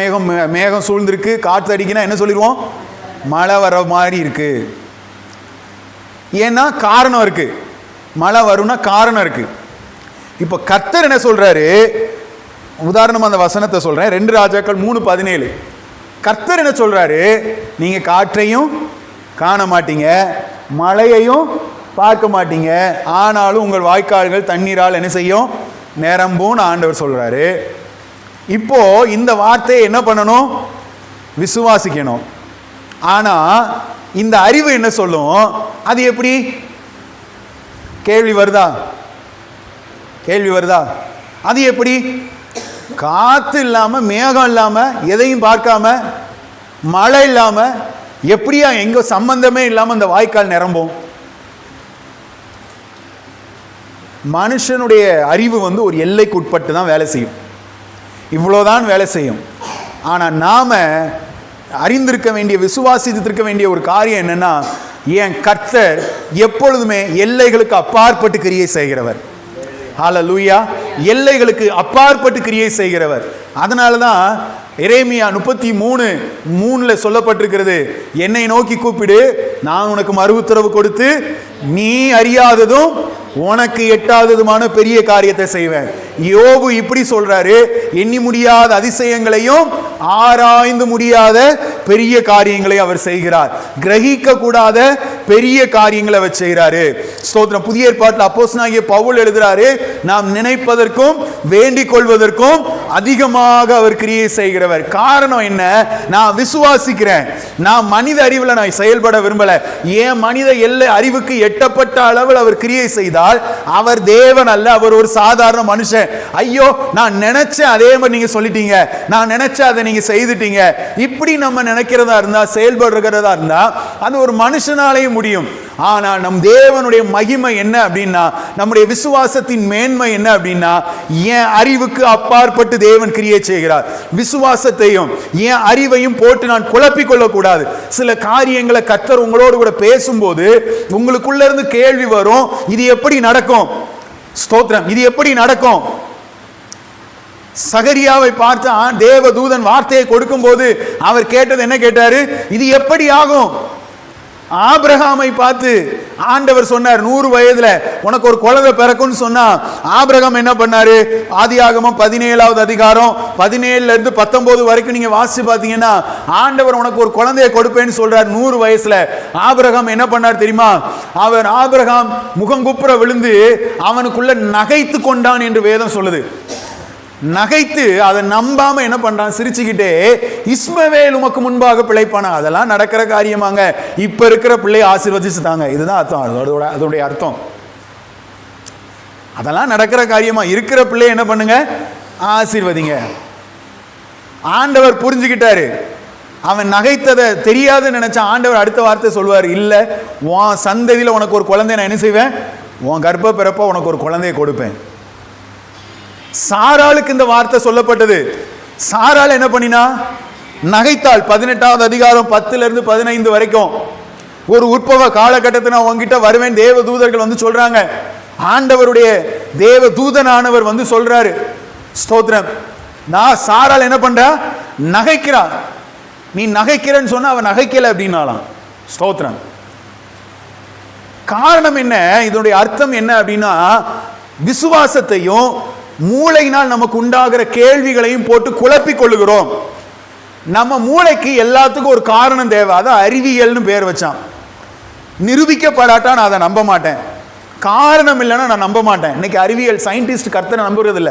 மேகம் சூழ்ந்திருக்கு, காற்று அடிக்கினா என்ன சொல்லிடுவோம்? மழை வர மாதிரி இருக்கு. ஏன்னா காரணம் இருக்கு. மழை வரும்னா காரணம் இருக்கு. இப்ப கர்த்தர் என்ன சொல்றாரு? உதாரணமா அந்த வசனத்தை சொல்றேன். 2 ராஜாக்கள் 3:17. கர்த்தர் என்ன சொல்றாரு? நீங்க காற்றையும் காண மாட்டீங்க, மழையையும் பார்க்க மாட்டீங்க, ஆனாலும் உங்கள் வாய்க்கால்கள் தண்ணீரால் என்ன செய்யும்? நிரம்பும் ஆண்டவர் சொல்றாரு. இப்போ இந்த வார்த்தையை என்ன பண்ணணும்? விசுவாசிக்கணும். ஆனா இந்த அறிவு என்ன சொல்லும்? அது எப்படி? கேள்வி வருதா? அது எப்படி? காத்து இல்லாம, மேகம் இல்லாம, எதையும் பார்க்காம, மழை இல்லாம எப்படியா எங்க சம்பந்தமே இல்லாம அந்த வாய்க்கால் நிரம்பும்? மனுஷனுடைய அறிவு ஒரு எல்லைக்கு உட்பட்டு தான் வேலை செய்யும். இவ்வளோதான் வேலை செய்யும். ஆனால் நாம அறிந்திருக்க வேண்டிய, விசுவாசித்திருக்க வேண்டிய ஒரு காரியம் என்னன்னா, என் கர்த்தர் எப்பொழுதுமே எல்லைகளுக்கு அப்பாற்பட்டு கிரியை செய்கிறவர். ஹல்லேலூயா. எல்லைகளுக்கு அப்பாற்பட்டு கிரியை செய்கிறவர். அதனால தான் எரேமியா 33:3 சொல்லப்பட்டிருக்கிறது, என்னை நோக்கி கூப்பிடு, நான் உனக்கு மறு உத்தரவு கொடுத்து நீ அறியாததும் உனக்கு எட்டாததுமான பெரிய காரியத்தை செய்வேன். யோபு இப்படி சொல்றாரு, எண்ணி முடியாத அதிசயங்களையும் ஆராய்ந்து முடியாத பெரிய காரியங்களை அவர் செய்கிறார். கிரகிக்க கூடாத பெரிய காரியங்களை அவர் செய்கிறாரு. ஸ்தோத்திரம். புதிய ஏற்பாட்டில் அப்போஸ்தலனாகிய பவுல் எழுதுறாரு, நாம் நினைப்பதற்கும் வேண்டிக் கொள்வதற்கும் அதிகமாக அவர் கிரியை செய்கிறவர். காரணம் என்ன? நான் விசுவாசிக்கிறேன். நான் மனித அறிவில் நான் செயல்பட விரும்பல. ஏன் மனித எல்லை அறிவுக்கு எட்டப்பட்ட அளவில் அவர் கிரியை செய்தால் அவர் தேவன் அல்ல, அவர் ஒரு சாதாரண மனுஷன். ஐயோ, நான் நினைச்சேன், அதே மாதிரி நீங்க சொல்லிட்டீங்க, நான் நினைச்ச அதை நீங்க செய்துட்டீங்க. இப்படி நம்ம நினைக்கிறதா இருந்தா, செயல்படுறதா இருந்தா, அது ஒரு மனுஷனாலேயும் முடியும். ஆனால் நம் தேவனுடைய மகிமை என்ன அப்படின்னா, நம்முடைய விசுவாசத்தின் மேன்மை என்ன அப்படின்னா, என் அறிவுக்கு அப்பாற்பட்டு தேவன் கிரியை செய்கிறார். விசுவாசத்தையும் என் அறிவையும் போட்டு நான் குழப்பிக் கொள்ளக்கூடாது. சில காரியங்களை கர்த்தர் உங்களோடு கூட பேசும்போது உங்களுக்குள்ள இருந்து கேள்வி வரும், இது எப்படி நடக்கும்? ஸ்தோத்திரம், இது எப்படி நடக்கும்? சகரியாவை பார்த்து தேவதூதன் வார்த்தையை கொடுக்கும் போது அவர் கேட்டது என்ன கேட்டாரு? இது எப்படி ஆகும்? ஆபிரகாமை பார்த்து ஆண்டவர் சொன்னார், 100 வயதுல உனக்கு ஒரு குழந்தை பிறக்கும்னு சொன்னா, ஆபிரகாம் என்ன பண்ணாரு? ஆதியாகமம் 17வது அதிகாரம் 17ல இருந்து 19 வரைக்கும் நீங்க வாசிச்சு பார்த்தீங்கன்னா, ஆண்டவர் உனக்கு ஒரு குழந்தையை கொடுப்பேன்னு சொல்றார் 100 வயசுல. ஆபிரகாம் என்ன பண்ணார் தெரியுமா? ஆபிரகாம் முகங்குப்புற விழுந்து அவனுக்குள்ள நகைத்து கொண்டான் என்று வேதம் சொல்லுது. நகைத்து அதை நம்பாம என்ன பண்றான்? சிரிச்சுக்கிட்டே, இஸ்மவேல் உமக்கு முன்பாக பிழைப்பானா? அதெல்லாம் நடக்கிற காரியமாங்க. இப்ப இருக்கிற பிள்ளையை ஆசீர்வதிச்சுட்டாங்க. இதுதான் அர்த்தம், அதோடைய அர்த்தம். அதெல்லாம் நடக்கிற காரியமா? இருக்கிற பிள்ளையை என்ன பண்ணுங்க? ஆசீர்வதிங்க. ஆண்டவர் புரிஞ்சுக்கிட்டாரு. அவன் நகைத்ததை தெரியாதுன்னு நினைச்ச ஆண்டவர் அடுத்த வார்த்தை சொல்வார், இல்ல உன் சந்ததியில உனக்கு ஒரு குழந்தைய நான் என்ன செய்வேன்? உன் கர்ப்ப பிறப்ப உனக்கு ஒரு குழந்தையை கொடுப்பேன். சாராளுக்கு இந்த வார்த்தை சொல்லப்பட்டது. சாராள் என்ன பண்ணினா? நகைத்தாள். 18வது அதிகாரம் 10ல இருந்து 15 வரைக்கும். ஒரு உற்பவ காலகட்டத்தில் நான் உங்ககிட்ட வருவேன், தேவ தூதர்கள் வந்து சொல்றாங்க. ஆண்டவருடைய தேவ தூதனானவர் வந்து சொல்றாரு, ஸ்தோத்திரம், நான் சாராள் என்ன பண்றா? நகைக்கிறா. நீ நகைக்கிறன்னு சொன்னா அவன் நகைக்கல அப்படின்னாலாம். ஸ்தோத்திரம். காரணம் என்ன? இதனுடைய அர்த்தம் என்ன அப்படின்னா, விசுவாசத்தையும் மூளையினால் நமக்கு உண்டாகிற கேள்விகளையும் போட்டு குழப்பிக் கொள்ளுகிறோம். நம்ம மூளைக்கு எல்லாத்துக்கும் ஒரு காரணம் தேவை. அதான் அறிவியல்னு பேர் வச்சான். நிரூபிக்கப்படாட்டா நான் அதை நம்ப மாட்டேன். காரணம் இல்லைன்னா நான் நம்ப மாட்டேன். இன்னைக்கு அறிவியல் சயின்டிஸ்ட் கர்த்தரை நம்புறதில்ல,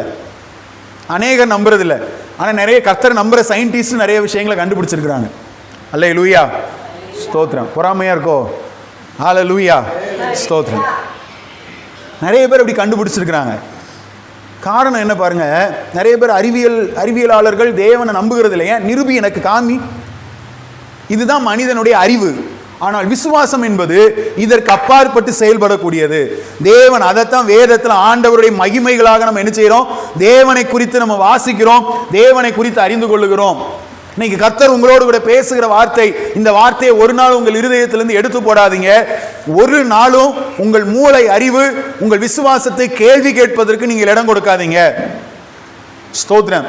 அநேகர் நம்புறதில்லை. ஆனால் நிறைய கர்த்தரை நம்புற சயின்டிஸ்ட் நிறைய விஷயங்களை கண்டுபிடிச்சிருக்கிறாங்க. அல்லேலூயா, ஸ்தோத்திரம். பொறாமையா இருக்கோ? அல்லேலூயா, ஸ்தோத்திரம். நிறைய பேர் அப்படி கண்டுபிடிச்சிருக்கிறாங்க. காரணம் என்ன பாருங்க? நிறைய பேர் அறிவியலாளர்கள் தேவனை நம்புகிறது இல்லையா? நிரூபி, எனக்கு காமி. இதுதான் மனிதனுடைய அறிவு. ஆனால் விசுவாசம் என்பது இதற்கு அப்பாற்பட்டு செயல்படக்கூடியது. தேவன் அதைத்தான் வேதத்தில் ஆண்டவருடைய மகிமைகளாக நம்ம என்ன செய்யறோம்? தேவனை குறித்து நம்ம வாசிக்கிறோம், தேவனை குறித்து அறிந்து கொள்ளுகிறோம். இன்னைக்கு கர்த்தர் உங்களோடு கூட பேசுகிற வார்த்தை, இந்த வார்த்தையை ஒரு நாள் உங்கள் இருதயத்திலிருந்து எடுத்து போடாதீங்க. ஒரு நாளும் உங்கள் மூளை அறிவு, உங்கள் விசுவாசத்தை கேள்வி கேட்பதற்கு நீங்கள் இடம் கொடுக்காதீங்க. ஸ்தோத்திரம்.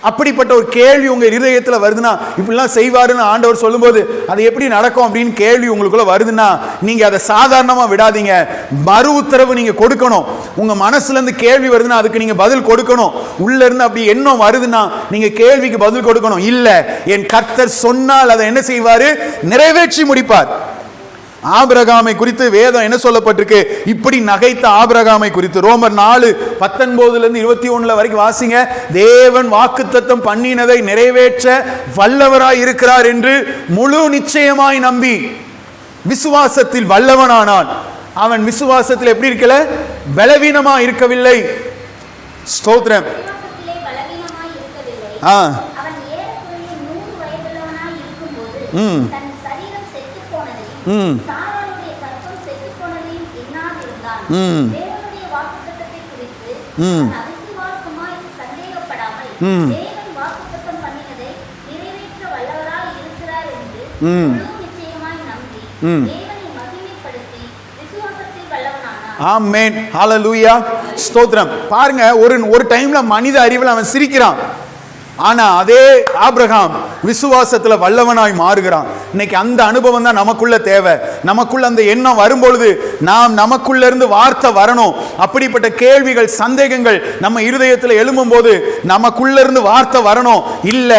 அப்படிப்பட்ட ஒரு கேள்வி உங்க இருதயத்தில் வருதுன்னா, இப்படிலாம் செய்வாருன்னு ஆண்டவர் சொல்லும்போது அது எப்படி நடக்கும் அப்படின்னு கேள்வி உங்களுக்குள்ள வருதுன்னா, நீங்க அதை சாதாரணமா விடாதீங்க. மறு உத்தரவு நீங்க கொடுக்கணும். உங்க மனசுல இருந்து கேள்வி வருதுன்னா அதுக்கு நீங்க பதில் கொடுக்கணும். உள்ள இருந்து அப்படி எண்ணம் வருதுன்னா நீங்க கேள்விக்கு பதில் கொடுக்கணும். இல்ல, என் கர்த்தர் சொன்னால் அதை என்ன செய்வாரு? நிறைவேற்றி முடிப்பார். ஆபிரகாமை குறித்து வேதம் என்ன சொல்லப்பட்டிருக்கு? இப்படி நகைத்த ஆபிரகாமை குறித்து ரோமர் 4:19 இருந்து 21 வரைக்கும் வாசிங்க. தேவன் வாக்குத்தத்தம் பண்ணினதை நிறைவேற்ற வல்லவராய் இருக்கிறார் என்று முழு நிச்சயமாய் நம்பி விசுவாசத்தில் வல்லவனானான். அவன் விசுவாசத்தில் எப்படி இருக்கல? பலவீனமா இருக்கவில்லை. ஸ்தோத்திரம். ஆமென், ஹல்லேலூயா, ஸ்தோத்திரம். பாருங்க, ஒரு டைம்ல மனித அறிவில் அவன் சிரிக்கிறான். ஆனா அதே ஆபிரகாம் விசுவாசத்துல வல்லவனாய் மாறுகிறான். இன்னைக்கு அந்த அனுபவம் தான் நமக்குள்ள தேவை. நமக்குள்ள அந்த எண்ணம் வரும்பொழுது நமக்குள்ள இருந்து வார்த்தை வரணும். அப்படிப்பட்ட கேள்விகள், சந்தேகங்கள் நம்ம இருதயத்தில் எழும்பும் போது நமக்குள்ள இருந்து வார்த்தை வரணும். இல்ல,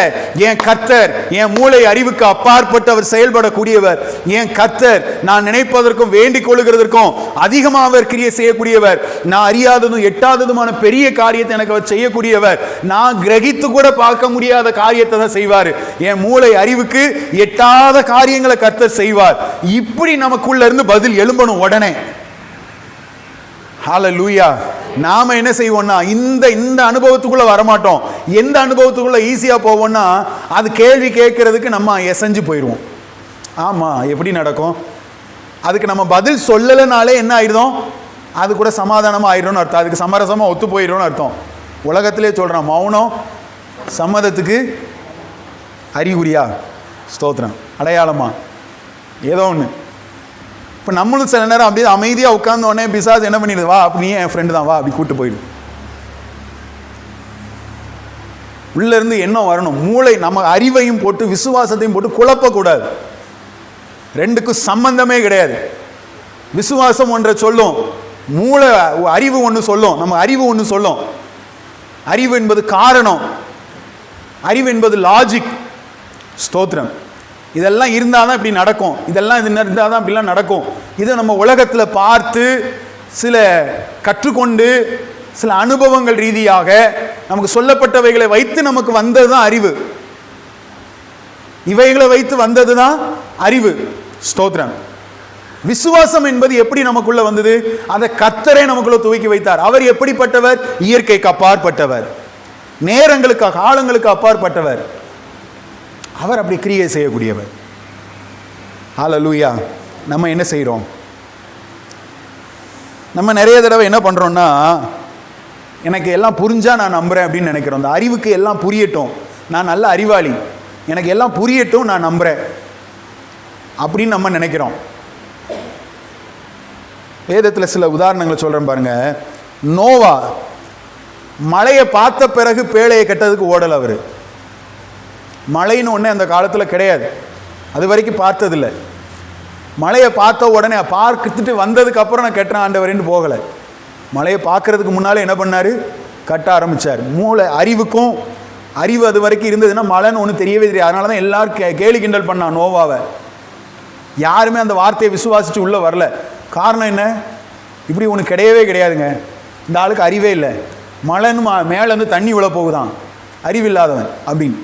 என் கர்த்தர் என் மூளை அறிவுக்கு அப்பாற்பட்டவர், செயல்படக்கூடியவர். என் கர்த்தர் நான் நினைப்பதற்கும் வேண்டிக் கொள்ளுகிறதற்கும் அதிகமாக அவர் கிரியை செய்யக்கூடியவர். நான் அறியாததும் எட்டாததுமான பெரிய காரியத்தை எனக்கு அவர் செய்யக்கூடியவர். நான் கிரகித்து கூட பார்க்க முடியாத காரியத்தை தான் செய்வார். என் மூளை அறிவுக்கு எட்டாத காரியங்களை கர்த்தர் செய்வார். இப்படி நமக்குள்ள இருந்து பதில் எழும்பணும் உடனே. ஹல்லேலூயா. நாம என்ன செய்வோம்னா, இந்த அனுபவத்துக்குள்ள வரமாட்டோம். எந்த அனுபவத்துக்குள்ள ஈஸியா போவோம்னா, அது கேள்வி கேட்கறதுக்கு நம்ம எசஞ்சு போயிடுவோம். ஆமா, எப்படி நடக்கும்? அதுக்கு நம்ம பதில் சொல்லலைனாலே என்ன ஆயிடும், அது கூட சமாதானமாக ஆயிடும்னு அர்த்தம். அதுக்கு சமரசமாக ஒத்து போயிடும்னு அர்த்தம். உலகத்திலே சொல்கிறான் மௌனம் சம்மதத்துக்கு அறிகுறியா, ஸ்தோத்திரம், அடையாளமா, ஏதோ ஒன்று. இப்போ நம்மளும் சில நேரம் அப்படியே அமைதியாக உட்கார்ந்த உடனே பிசாசு என்ன பண்ணிடுது, வா அப்படி நீ என் ஃப்ரெண்டு தான் வா அப்படி கூப்பிட்டு போயிடும். உள்ளேருந்து எண்ணம் வரணும். மூளை நம்ம அறிவையும் போட்டு விசுவாசத்தையும் போட்டு குழப்பக்கூடாது. ரெண்டுக்கும் சம்பந்தமே கிடையாது. விசுவாசம் ஒன்றை சொல்லும், மூளை அறிவு ஒன்று சொல்லும், நம்ம அறிவு ஒன்று சொல்லும். அறிவு என்பது காரணம், அறிவு என்பது லாஜிக். ஸ்தோத்திரம். இதெல்லாம் இருந்தால் தான் இப்படி நடக்கும், இதெல்லாம் இது இருந்தால் தான் இப்படிலாம் நடக்கும். இதை நம்ம உலகத்தில் பார்த்து சில கற்றுக்கொண்டு சில அனுபவங்கள் ரீதியாக நமக்கு சொல்லப்பட்டவைகளை வைத்து நமக்கு வந்தது தான் அறிவு. இவைகளை வைத்து வந்தது தான் அறிவு. ஸ்தோத்திரம். விசுவாசம் என்பது எப்படி நமக்குள்ள வந்தது, அதை கர்த்தரே நமக்குள்ள துவக்கி வைத்தார். அவர் எப்படிப்பட்டவர், இயற்கைக்கு அப்பாற்பட்டவர், நேரங்களுக்கு காலங்களுக்கு அப்பாற்பட்டவர். அவர் அப்படி கிரியை செய்யக்கூடியவர். ஹல்லேலூயா. நம்ம என்ன செய்கிறோம், நம்ம நிறைய தடவை என்ன பண்ணுறோம்னா, எனக்கு எல்லாம் புரிஞ்சா நான் நம்புகிறேன் அப்படின்னு நினைக்கிறோம். அந்த அறிவுக்கு எல்லாம் புரியட்டும், நான் நல்ல அறிவாளி, எனக்கு எல்லாம் புரியட்டும் நான் நம்புகிறேன் அப்படின்னு நம்ம நினைக்கிறோம். வேதத்தில் சில உதாரணங்களை சொல்கிறேன் பாருங்க. நோவா மழையை பார்த்த பிறகு பேழையை கட்டதுக்கு ஓடலை. அவர் மழைன்னு ஒன்றே அந்த காலத்தில் கிடையாது, அது வரைக்கும் பார்த்ததில்லை. மழையை பார்த்த உடனே பார்த்துட்டு வந்ததுக்கு அப்புறம் நான் கட்டுறேன் ஆண்டவரேன்னு போகலை. மழையை பார்க்கறதுக்கு முன்னாலே என்ன பண்ணார், கட்ட ஆரம்பித்தார். மூளை அறிவுக்கும், அறிவு அது வரைக்கும் இருந்ததுன்னா மழைன்னு ஒன்று தெரியவே தெரியாது. அதனால தான் எல்லாரும் கேலி கிண்டல் பண்ணான் நோவாவை. யாருமே அந்த வார்த்தையை விசுவாசித்து உள்ளே வரல. காரணம் என்ன, இப்படி ஒன்று கிடையவே கிடையாதுங்க, இந்த ஆளுக்கு அறிவே இல்லை, மழைன்னு மேலேருந்து தண்ணி விழ போகுதான், அறிவில்லாதவன் அப்படின்னு.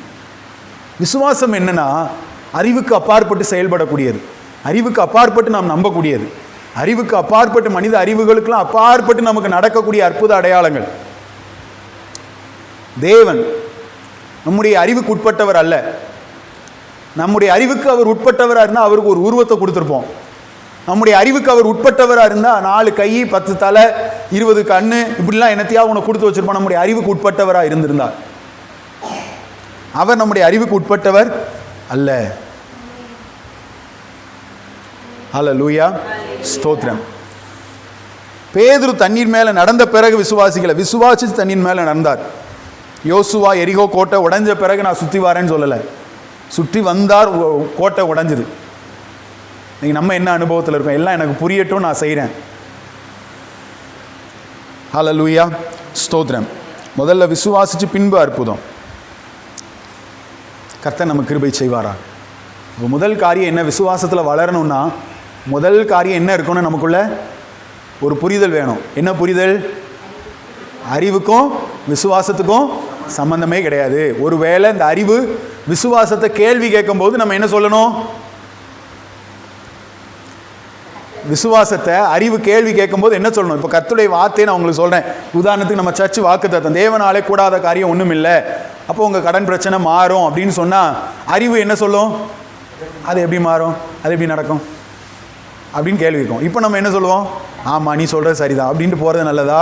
விசுவாசம் என்னன்னா அறிவுக்கு அப்பாற்பட்டு செயல்படக்கூடியது, அறிவுக்கு அப்பாற்பட்டு நாம் நம்பக்கூடியது, அறிவுக்கு அப்பாற்பட்டு மனித அறிவுகளுக்கெல்லாம் அப்பாற்பட்டு நமக்கு நடக்கக்கூடிய அற்புத அடையாளங்கள். தேவன் நம்முடைய அறிவுக்கு உட்பட்டவர் அல்ல. நம்முடைய அறிவுக்கு அவர் உட்பட்டவராக இருந்தால் அவருக்கு ஒரு உருவத்தை கொடுத்துருப்போம். நம்முடைய அறிவுக்கு அவர் உட்பட்டவராக இருந்தால் 4 கை 10 தலை 20 கண்ணு இப்படிலாம் என்னத்தையாவது உனக்கு கொடுத்து வச்சிருப்போம். நம்முடைய அறிவுக்கு உட்பட்டவராக இருந்திருந்தார். அவர் நம்முடைய அறிவுக்கு உட்பட்டவர் அல்ல. ஹல்லேலூயா. ஸ்தோத்திரம். பேதுரு தண்ணீர் மேலே நடந்த பிறகு விசுவாசிக்கல, விசுவாசிச்சு தண்ணீர் மேலே நடந்தார். யோசுவா எரிகோ கோட்டை உடைஞ்ச பிறகு நான் சுற்றி வரேன்னு சொல்லலை, சுற்றி வந்தார், கோட்டை உடைஞ்சுது. நீங்கள் நம்ம என்ன அனுபவத்தில் இருக்கோம், எல்லாம் எனக்கு புரியட்டும் நான் செய்கிறேன். ஹல்லேலூயா. ஸ்தோத்திரம். முதல்ல விசுவாசிச்சு பின்பு அற்புதம். கர்த்தர் நமக்கு கிருபை செய்வாரா. இப்போ முதல் காரியம் என்ன, விசுவாசத்தில் வளரணும்னா முதல் காரியம் என்ன இருக்குன்னு நமக்குள்ள ஒரு புரிதல் வேணும். என்ன புரிதல், அறிவுக்கும் விசுவாசத்துக்கும் சம்பந்தமே கிடையாது. ஒருவேளை இந்த அறிவு விசுவாசத்தை கேள்வி கேட்கும் போது நம்ம என்ன சொல்லணும், விசுவாசத்தை அறிவு கேள்வி கேட்கும்போது என்ன சொல்லணும். இப்போ கர்த்தருடைய வார்த்தையை நான் உங்களுக்கு சொல்கிறேன். உதாரணத்துக்கு நம்ம சர்ச்சு வாக்குத்தத்தம், தேவனாலே கூடாத காரியம் ஒன்றும் இல்லை, அப்போ உங்கள் கடன் பிரச்சனை மாறும் அப்படின்னு சொன்னால் அறிவு என்ன சொல்லும், அது எப்படி மாறும், அது எப்படி நடக்கும் அப்படின்னு கேள்வி கேட்கும். இப்போ நம்ம என்ன சொல்லுவோம், ஆமாம் நீ சொல்கிறது சரிதான் அப்படின்ட்டு போகிறது நல்லதா.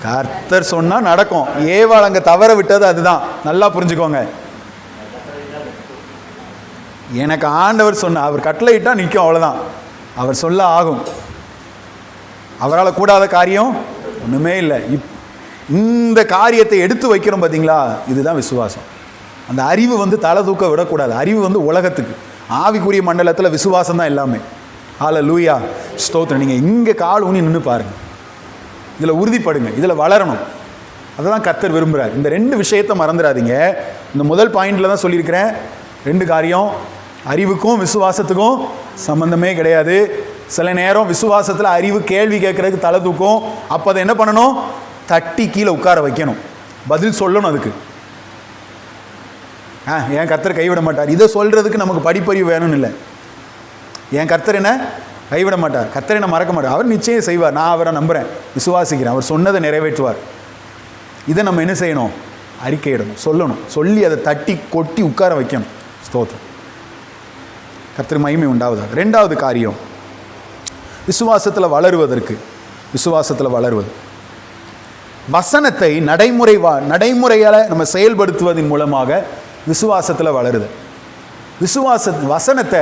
கர்த்தர் சொன்னால் நடக்கும். ஏவாள் அங்கே தவற விட்டது அதுதான், நல்லா புரிஞ்சுக்கோங்க. எனக்கு ஆண்டவர் சொன்ன, அவர் கட்டளை இட்டால் நிற்கும், அவ்வளோதான். அவர் சொல்ல ஆகும். அவரால் கூடாத காரியம் ஒன்றுமே இல்லை. இந்த காரியத்தை எடுத்து வைக்கிறோம் பார்த்தீங்களா, இதுதான் விசுவாசம். அந்த அறிவு தலை தூக்க விடக்கூடாது. அறிவு உலகத்துக்கு, ஆவிக்குரிய மண்டலத்தில் விசுவாசம் தான் எல்லாமே. ஹல்லேலூயா. ஸ்தோத்திரம். நீங்கள் இங்கே கால் ஊனி நின்று பாருங்கள், இதில் உறுதிப்படுங்க, இதில் வளரணும். அதுதான் கர்த்தர் விரும்புகிறார். இந்த 2 விஷயத்தை மறந்துடாதீங்க. இந்த முதல் பாயிண்டில் தான் சொல்லியிருக்கிறேன். 2 காரியம், அறிவுக்கும் விசுவாசத்துக்கும் சம்பந்தமே கிடையாது. சில நேரம் விசுவாசத்தில் அறிவு கேள்வி கேட்குறதுக்கு தலை தூக்கும். அப்போ அதை என்ன பண்ணணும், தட்டி கீழே உட்கார வைக்கணும், பதில் சொல்லணும் அதுக்கு. என் கர்த்தர் கைவிட மாட்டார், இதை சொல்கிறதுக்கு நமக்கு படிப்பறிவு வேணும்னு இல்லை. என் கர்த்தர் என்ன கைவிட மாட்டார், கர்த்தர் என்ன மறக்க மாட்டார், அவர் நிச்சயம் செய்வார், நான் அவரை நம்புகிறேன், விசுவாசிக்கிறேன், அவர் சொன்னதை நிறைவேற்றுவார். இதை நம்ம என்ன செய்யணும், அறிக்கையிடணும், சொல்லணும், சொல்லி அதை தட்டி கொட்டி உட்கார வைக்கணும். ஸ்தோத்திரம். கர்த்தருக்கு மகிமை உண்டாவதாக. ரெண்டாவது காரியம், விசுவாசத்தில் வளருவது வசனத்தை நடைமுறையால் நம்ம செயல்படுத்துவதன் மூலமாக விசுவாசத்தில் வளருது. வசனத்தை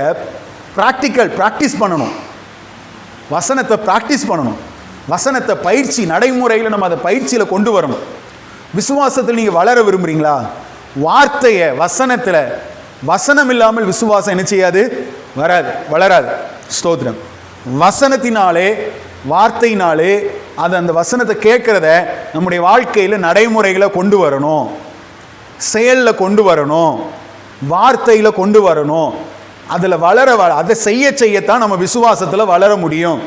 ப்ராக்டிஸ் பண்ணணும். வசனத்தை பயிற்சி நடைமுறையில் நம்ம அதை பயிற்சியில் கொண்டு வரணும். விசுவாசத்தில் நீங்கள் வளர விரும்புகிறீங்களா? வார்த்தையை வசனம் இல்லாமல் விசுவாசம் என்ன செய்யாது? வளராது. ஸ்தோத்திரம். வசனத்தினாலே, வார்த்தையினாலே அந்த வசனத்தை கேட்குறத நம்முடைய வாழ்க்கையில் நடைமுறைகளை கொண்டு வரணும், செயலில் கொண்டு வரணும், வார்த்தையில் கொண்டு வரணும். அதில் அதை செய்யத்தான் நம்ம விசுவாசத்தில் வளர முடியும்.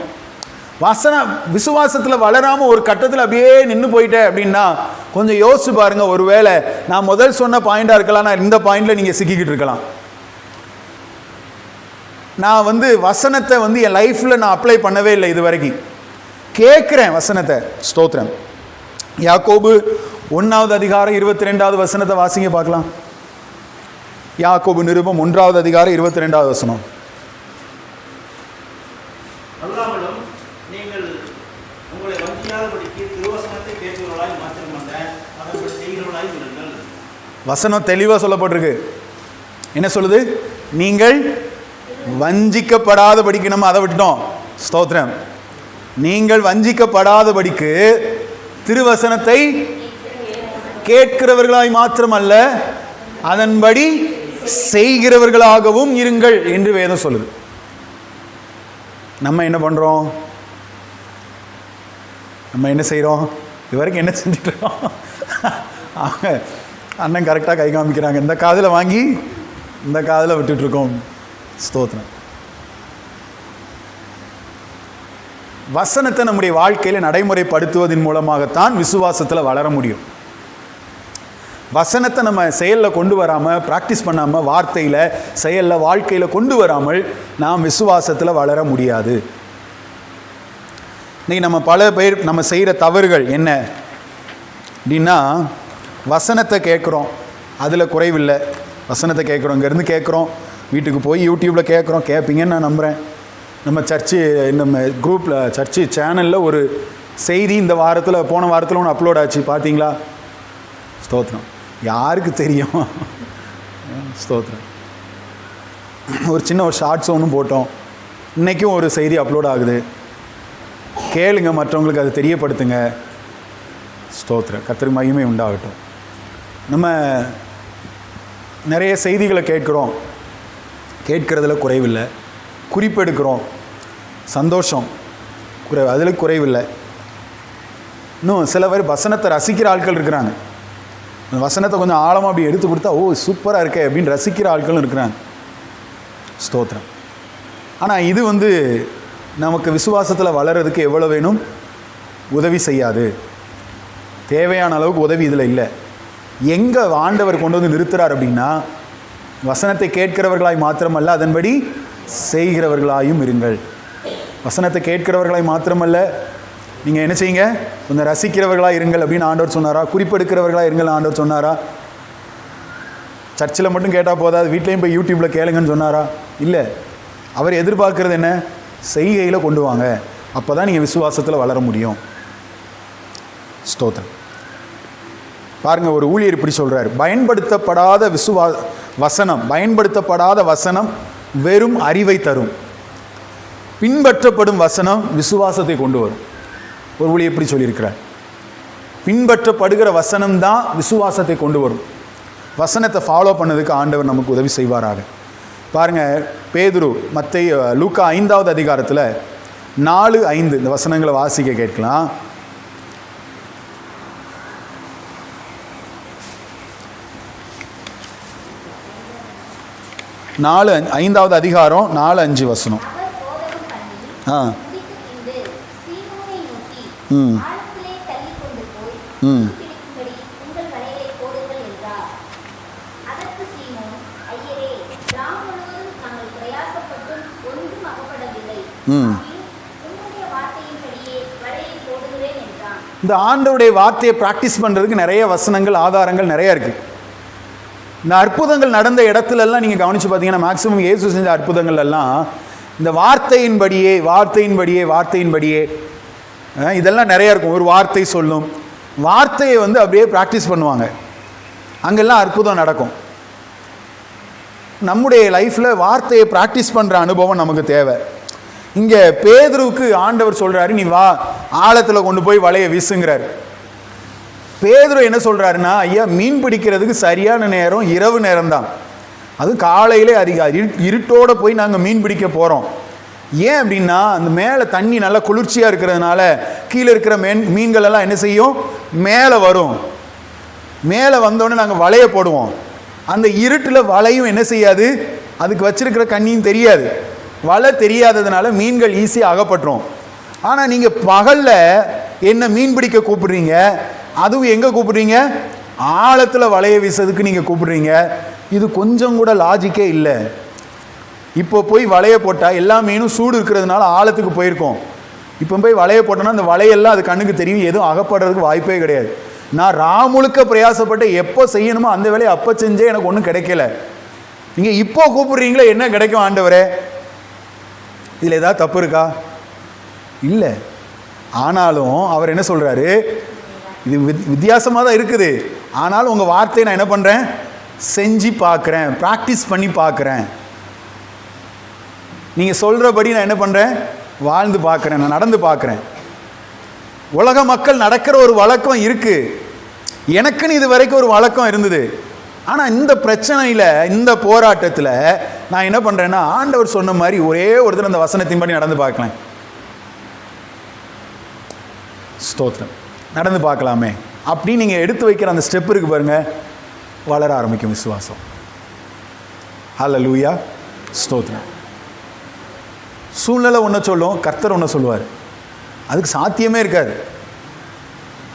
விசுவாசத்தில் வளராமல் ஒரு கட்டத்தில் அப்படியே நின்று போயிட்டேன் அப்படின்னா கொஞ்சம் யோசிச்சு பாருங்க. ஒருவேளை நான் முதல் சொன்ன பாயிண்டாக இருக்கலாம், நான் இந்த பாயிண்டில் நீங்கள் சிக்கிக்கிட்டு இருக்கலாம். நான் வசனத்தை என் லைஃப்பில் நான் அப்ளை பண்ணவே இல்லை இது வரைக்கும். கேட்குறேன் வசனத்தை. ஸ்தோத்திரம். யாக்கோபு 1வது அதிகாரம் 22வது வசனத்தை வாசிங்க பார்க்கலாம். யாக்கோபு நிருபம் 1வது அதிகாரம் 22வது வசனம். அல்லாமலும் நீங்கள் உங்களை வஞ்சியாதபடிக்கு திருவசனத்தை கேட்கிறவர்களாய் மாத்திரமல்ல, அதன்படி செய்கிறவர்களாய் இருங்கள். வசனம் தெளிவாக சொல்லப்பட்டிருக்கு. என்ன சொல்லுது? நீங்கள் வஞ்சிக்கப்படாதபடிக்கு. நம்ம அதை விட்டோம். ஸ்தோத்திரம். நீங்கள் வஞ்சிக்கப்படாதபடிக்கு திருவசனத்தை கேட்கிறவர்களாய் மாத்திரமல்ல, அதன்படி செய்கிறவர்களாகவும் இருங்கள் என்று வேதம் சொல்லுது. நம்ம என்ன பண்றோம்? நம்ம என்ன செய்கிறோம்? இதுவரைக்கும் என்ன செஞ்சுட்டு இருக்கோம்? அண்ணன் கரெக்டாக கை காமிக்கிறாங்க. இந்த காதில் வாங்கி இந்த காதில் விட்டுட்டு இருக்கோம். ஸ்தோத்திரம். வசனத்தை நம்முடைய வாழ்க்கையில் நடைமுறைப்படுத்துவதன் மூலமாகத்தான் விசுவாசத்தில் வளர முடியும். வசனத்தை நம்ம செயலில் கொண்டு வராமல், ப்ராக்டிஸ் பண்ணாமல், வார்த்தையில், செயலில், வாழ்க்கையில் கொண்டு வராமல் நாம் விசுவாசத்தில் வளர முடியாது. இன்னைக்கு நம்ம பல பேர் நம்ம செய்கிற தவறுகள் என்ன அப்படின்னா, வசனத்தை கேட்குறோம், அதில் குறைவில்லை. வசனத்தை கேட்குறோம், இங்கேருந்து கேட்குறோம், வீட்டுக்கு போய் யூடியூப்பில் கேட்குறோம், கேட்பீங்கன்னு நான் நம்புகிறேன். நம்ம குரூப்பில் சர்ச்சு சேனலில் ஒரு செய்தி இந்த வாரத்தில், போன வாரத்தில் ஒன்று அப்லோட் ஆச்சு, பார்த்தீங்களா? ஸ்தோத்திரம். யாருக்கு தெரியும்? ஸ்தோத்திரம். ஒரு சின்ன ஷார்ட்ஸ் ஒன்றும் போட்டோம். இன்றைக்கும் ஒரு செய்தி அப்லோட் ஆகுது. கேளுங்க, மற்றவங்களுக்கு அதை தெரியப்படுத்துங்க. ஸ்தோத்திரம். கர்த்தருக்கு மகிமை உண்டாகட்டும். நம்ம நிறைய செய்திகளை கேட்குறோம், கேட்குறதுல குறைவில்லை. குறிப்பெடுக்கிறோம், சந்தோஷம், அதில் குறைவில்லை. இன்னும் சில பேர் வசனத்தை ரசிக்கிற ஆட்கள் இருக்கிறாங்க. வசனத்தை கொஞ்சம் ஆழமாக அப்படி எடுத்து கொடுத்தா, ஓ சூப்பராக இருக்கே அப்படின்னு ரசிக்கிற ஆட்களும் இருக்கிறாங்க. ஸ்தோத்திரம். ஆனால் இது நமக்கு விசுவாசத்தில் வளர்கிறதுக்கு எவ்வளோ வேணும்? உதவி செய்யாது. தேவையான அளவுக்கு உதவி இதில் இல்லை. எங்கே ஆண்டவர் கொண்டு வந்து நிறுத்துறார் அப்படின்னா, வசனத்தை கேட்கிறவர்களாய் மாத்திரமல்ல, அதன்படி செய்கிறவர்களாயும் இருங்கள். வசனத்தை கேட்கிறவர்களாய் மாத்திரமல்ல, நீங்கள் என்ன செய்யுங்க? கொஞ்சம் ரசிக்கிறவர்களாக இருங்கள் அப்படின்னு ஆண்டவர் சொன்னாரா? குறிப்பெடுக்கிறவர்களாக இருங்கள் ஆண்டவர் சொன்னாரா? சர்ச்சில் மட்டும் கேட்டால் போதாது, வீட்லேயும் போய் யூடியூப்பில் கேளுங்கன்னு சொன்னாரா? இல்லை. அவர் எதிர்பார்க்கறது என்ன? செய்கையில் கொண்டு வாங்க. அப்போ தான் நீங்கள் விசுவாசத்தில் வளர முடியும். ஸ்தோத்திரம். பாருங்கள், ஒரு ஊழியர் இப்படி சொல்கிறார், பயன்படுத்தப்படாத பயன்படுத்தப்படாத வசனம் வெறும் அறிவை தரும், பின்பற்றப்படும் வசனம் விசுவாசத்தை கொண்டு வரும். ஒரு ஊழியர் எப்படி சொல்லியிருக்கிறார்? பின்பற்றப்படுகிற வசனம் தான் விசுவாசத்தை கொண்டு வரும். வசனத்தை ஃபாலோ பண்ணதுக்கு ஆண்டவர் நமக்கு உதவி செய்வாராக. பாருங்கள், பேதுரு லூக்கா 5வது அதிகாரத்தில் 4-5 இந்த வசனங்களை வாசிக்க கேட்கலாம். ஐந்தாவது அதிகாரம் 4-5 வசனம். இந்த ஆண்டவருடைய வார்த்தையை பிராக்டிஸ் பண்ணுறதுக்கு நிறைய வசனங்கள், ஆதாரங்கள் நிறைய இருக்குது. இந்த அற்புதங்கள் நடந்த இடத்துலலாம் நீங்கள் கவனித்து பார்த்தீங்கன்னா மேக்ஸிமம் இயேசு செஞ்ச அற்புதங்கள் எல்லாம் இந்த வார்த்தையின்படியே இதெல்லாம் நிறையா இருக்கும். ஒரு வார்த்தை சொல்லும், வார்த்தையை வந்து அப்படியே ப்ராக்டிஸ் பண்ணுவாங்க, அங்கெல்லாம் அற்புதம் நடக்கும். நம்முடைய லைஃப்பில் வார்த்தையை ப்ராக்டிஸ் பண்ணுற அனுபவம் நமக்கு தேவை. இங்கே பேதுருவுக்கு ஆண்டவர் சொல்கிறாரு, நீ வா ஆழத்தில் கொண்டு போய் வலையை வீசுங்கிறார். பேதுரு என்ன சொல்கிறாருன்னா, ஐயா மீன் பிடிக்கிறதுக்கு சரியான நேரம் இரவு நேரம்தான், அதுவும் காலையிலே இருட்டோடு போய் நாங்கள் மீன் பிடிக்க போகிறோம். ஏன் அப்படின்னா அந்த மேலே தண்ணி நல்லா குளிர்ச்சியாக இருக்கிறதுனால கீழே இருக்கிற மீன்கள் எல்லாம் என்ன செய்யும், மேலே வரும். மேலே வந்தோடனே நாங்கள் வலையை போடுவோம். அந்த இருட்டில் வலையும் என்ன செய்யாது, அதுக்கு வச்சிருக்கிற கண்ணியும் தெரியாது. வலை தெரியாததுனால மீன்கள் ஈஸியாக அகப்பட்டுரும். ஆனால் நீங்கள் பகலில் என்ன மீன் பிடிக்க கூப்பிடுறீங்க, அதுவும் எங்கே கூப்பிடுறீங்க, ஆழத்தில் வலையை வீசுறதுக்கு நீங்கள் கூப்பிடுறீங்க. இது கொஞ்சம் கூட லாஜிக்கே இல்லை. இப்போ போய் வலையை போட்டால் எல்லா மீனும் சூடு இருக்கிறதுனால ஆழத்துக்கு போயிருக்கோம். இப்போ போய் வலையை போட்டோன்னா அந்த வலையெல்லாம் அது கண்ணுக்கு தெரியும், எதுவும் அகப்படுறதுக்கு வாய்ப்பே கிடையாது. நான் முழுக்க பிரயாசப்பட்டு எப்போ செய்யணுமோ அந்த வேலையை அப்போ செஞ்சே எனக்கு ஒன்றும் கிடைக்கல. நீங்கள் இப்போ கூப்பிடுறீங்களே, என்ன கிடைக்கும் ஆண்டவரே? இதில் ஏதாவது தப்பு இருக்கா? இல்லை. ஆனாலும் அவர் என்ன சொல்கிறாரு, இது வித்தியாசமாக தான் இருக்குது, ஆனாலும் உங்கள் வார்த்தையை நான் என்ன பண்ணுறேன், செஞ்சு பார்க்குறேன், ப்ராக்டிஸ் பண்ணி பார்க்குறேன். நீங்கள் சொல்கிறபடி நான் என்ன பண்ணுறேன், வாழ்ந்து பார்க்குறேன், நான் நடந்து பார்க்குறேன். உலக மக்கள் நடக்கிற ஒரு வழக்கம் இருக்குது, எனக்குன்னு இது வரைக்கும் ஒரு வழக்கம் இருந்தது. ஆனால் இந்த பிரச்சனையில், இந்த போராட்டத்தில் நான் என்ன பண்ணுறேன்னா, ஆண்டவர் சொன்ன மாதிரி ஒரே ஒரு தடவை அந்த வசனத்தின்படி நடந்து பார்க்கலாம். ஸ்தோத்திரம், நடந்து பார்க்கலாமே அப்படின்னு நீங்கள் எடுத்து வைக்கிற அந்த ஸ்டெப் இருக்கு பாருங்கள், வளர ஆரம்பிக்கும் விசுவாசம். ஹல்லேலூயா, ஸ்தோத்திரம். சூழ்நிலை ஒன்று சொல்லும், கர்த்தர் ஒன்று சொல்லுவார், அதுக்கு சாத்தியமே இருக்காது.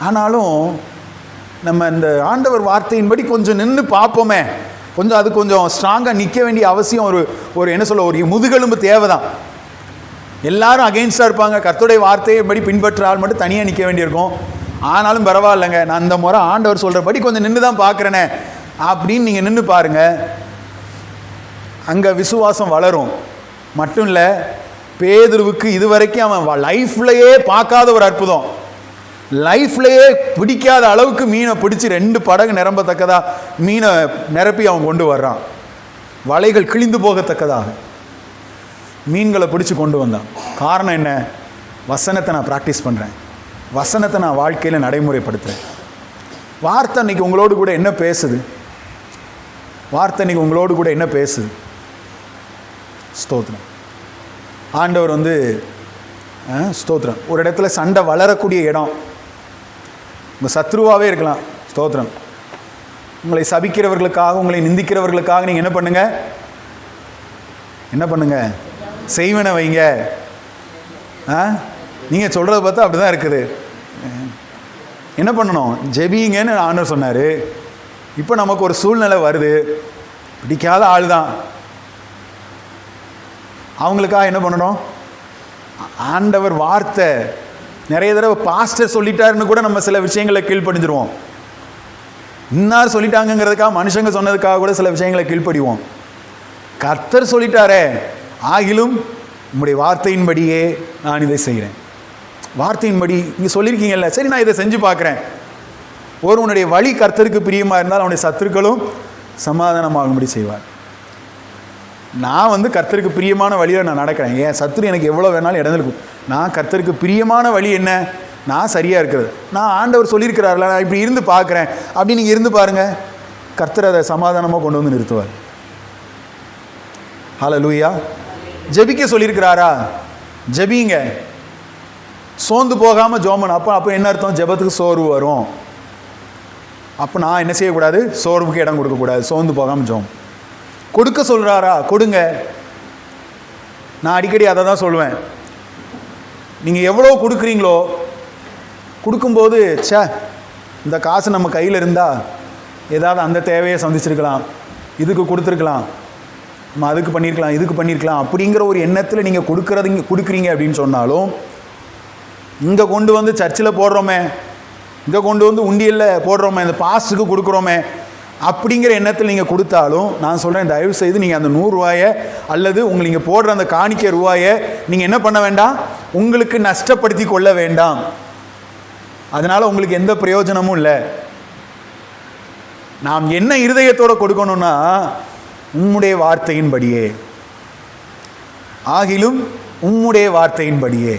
ஆனாலும் நம்ம இந்த ஆண்டவர் வார்த்தையின்படி கொஞ்சம் நின்று பார்ப்போமே, கொஞ்சம் ஸ்ட்ராங்காக நிற்க வேண்டிய அவசியம் ஒரு என்ன சொல்ல, ஒரு முதுகெலும்பு தேவை தான். எல்லாரும் அகெயின்ஸ்டாக இருப்பாங்க, கர்த்தருடைய வார்த்தையை படி பின்பற்ற ஆள் மட்டும் தனியாக நிற்க வேண்டியிருக்கும். ஆனாலும் பரவாயில்லைங்க, நான் இந்த முறை ஆண்டவர் சொல்கிறபடி கொஞ்சம் நின்று தான் பார்க்குறேனே அப்படின்னு நீங்கள் நின்று பாருங்கள், அங்கே விசுவாசம் வளரும். மட்டும் இல்லை, பேதுருவுக்கு இதுவரைக்கும் அவன் லைஃப்லையே பார்க்காத ஒரு அற்புதம், லைஃப்லையே பிடிக்காத அளவுக்கு மீனை பிடிச்சி 2 படகு நிரம்பத்தக்கதாக மீனை நிரப்பி அவன் கொண்டு வர்றான். வலைகள் கிழிந்து போகத்தக்கதாக மீன்களை பிடிச்சி கொண்டு வந்தான். காரணம் என்ன? வசனத்தை நான் ப்ராக்டிஸ் பண்ணுறேன், வசனத்தை நான் வாழ்க்கையில் நடைமுறைப்படுத்துகிறேன். வார்த்தை அன்றைக்கி உங்களோடு கூட என்ன பேசுது? வார்த்தை அன்றைக்கி உங்களோடு கூட என்ன பேசுது? ஸ்தோத்திரம். ஆண்டவர் வந்து ஸ்தோத்திரம், ஒரு இடத்துல சண்டை வளரக்கூடிய இடம், உங்கள் சத்ருவாகவே இருக்கலாம். ஸ்தோத்திரம். உங்களை சபிக்கிறவர்களுக்காக, உங்களை நிந்திக்கிறவர்களுக்காக நீங்கள் என்ன பண்ணுங்க, செய்வனை வைங்க. நீங்கள் சொல்கிறத பார்த்தா அப்படி தான் இருக்குது. என்ன பண்ணணும்? ஜெபிங்கன்னு ஆண்டவர் சொன்னார். இப்போ நமக்கு ஒரு சூழ்நிலை வருது, பிடிக்காத ஆள் தான், அவங்களுக்காக என்ன பண்ணணும்? ஆண்டவர் வார்த்தை நிறைய தடவை பாஸ்டர் சொல்லிட்டாருன்னு கூட நம்ம சில விஷயங்களை கீழ்ப்படிஞ்சிருவோம். இன்னார் சொல்லிட்டாங்கிறதுக்காக, மனுஷங்க சொன்னதுக்காக கூட சில விஷயங்களை கீழ்ப்படிவோம். கர்த்தர் சொல்லிட்டாரே, ஆகிலும் உங்களுடைய வார்த்தையின்படியே நான் இதை செய்கிறேன். வார்த்தையின்படி நீங்கள் சொல்லியிருக்கீங்கல்ல, சரி நான் இதை செஞ்சு பார்க்குறேன். ஒருவனுடைய வழி கர்த்தருக்கு பிரியமாக இருந்தால் அவனுடைய சத்துருக்களும் சமாதானமாகும்படி செய்வார். நான் வந்து கர்த்தருக்கு பிரியமான வழியில் நான் நடக்கிறேன். என் சத்துரு எனக்கு எவ்வளோ வேணாலும் இடந்திருக்கும், நான் கர்த்தருக்கு பிரியமான வழி என்ன? நான் சரியாக இருக்கிறது. நான் ஆண்டவர் சொல்லியிருக்கிறார்ல, நான் இப்படி இருந்து பார்க்குறேன் அப்படி நீங்கள் இருந்து பாருங்கள், கர்த்தர் அதை சமாதானமாக கொண்டு வந்து நிறுத்துவார். ஹல்லேலூயா. ஜெபிக்க சொல்லியிருக்கிறாரா? ஜெபிங்க, சோர்ந்து போகாமல் ஜோமன். அப்போ என்ன அர்த்தம்? ஜெபத்துக்கு சோர்வு வரும். அப்போ நான் என்ன செய்யக்கூடாது? சோர்வுக்கு இடம் கொடுக்கக்கூடாது, சோர்ந்து போகாமல் ஜோம். கொடுக்க சொல்கிறாரா? கொடுங்க. நான் அடிக்கடி அதை தான் சொல்லுவேன், நீங்கள் எவ்வளோ கொடுக்குறீங்களோ, கொடுக்கும்போது இந்த காசு நம்ம கையில் இருந்தால் ஏதாவது அந்த தேவையை சந்திச்சிருக்கலாம், இதுக்கு கொடுத்துருக்கலாம், நம்ம அதுக்கு பண்ணியிருக்கலாம், இதுக்கு பண்ணியிருக்கலாம் அப்படிங்கிற ஒரு எண்ணத்தில் நீங்கள் கொடுக்குறீங்க அப்படின்னு சொன்னாலும், இங்கே கொண்டு வந்து சர்ச்சில் போடுறோமே, இங்கே கொண்டு வந்து உண்டியலில் போடுறோமே, இந்த பாஸ்ட்டுக்கு கொடுக்குறோமே அப்படிங்கிற எண்ணத்தில் நீங்கள் கொடுத்தாலும் நான் சொல்கிறேன், தயவு செய்து நீங்கள் அந்த 100 ரூபாயை அல்லது நீங்கள் போடுற அந்த காணிக்கை ரூபாயை நீங்கள் என்ன பண்ண வேண்டாம், உங்களுக்கு நஷ்டப்படுத்தி கொள்ள வேண்டாம். அதனால் உங்களுக்கு எந்த பிரயோஜனமும் இல்லை. நாம் என்ன இருதயத்தோடு கொடுக்கணும்னா, உம்முடைய வார்த்தையின்படியே ஆகிலும் உம்முடைய வார்த்தையின்படியே.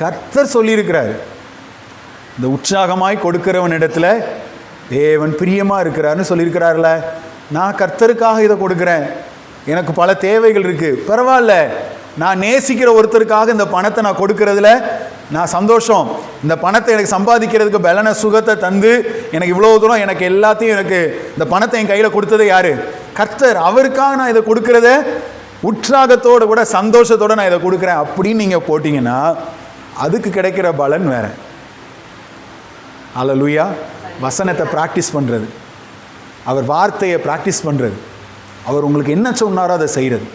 கர்த்தர் சொல்லியிருக்கிறார், இந்த உற்சாகமாய் கொடுக்கிறவனிடத்துல தேவன் பிரியமாக இருக்கிறார்னு சொல்லியிருக்கிறார்ல. நான் கர்த்தருக்காக இதை கொடுக்குறேன், எனக்கு பல தேவைகள் இருக்குது, பரவாயில்ல, நான் நேசிக்கிற ஒருத்தருக்காக இந்த பணத்தை நான் கொடுக்கறதுல நான் சந்தோஷம். இந்த பணத்தை எனக்கு சம்பாதிக்கிறதுக்கு பலன சுகத்தை தந்து எனக்கு இவ்வளோ தூரம் எனக்கு எல்லாத்தையும் எனக்கு இந்த பணத்தை என் கையில் கொடுத்தது யார்? கர்த்தர். அவருக்காக நான் இதை கொடுக்கறத உற்சாகத்தோடு கூட சந்தோஷத்தோடு நான் இதை கொடுக்குறேன் அப்படின்னு நீங்கள் போட்டிங்கன்னா அதுக்கு கிடைக்கிற பலன் வேற. அல்லேலூயா. வசனத்தை ப்ராக்டிஸ் பண்ணுறது, அவர் வார்த்தையை ப்ராக்டிஸ் பண்ணுறது, அவர் உங்களுக்கு என்ன சொன்னாரோ அதை செய்கிறது.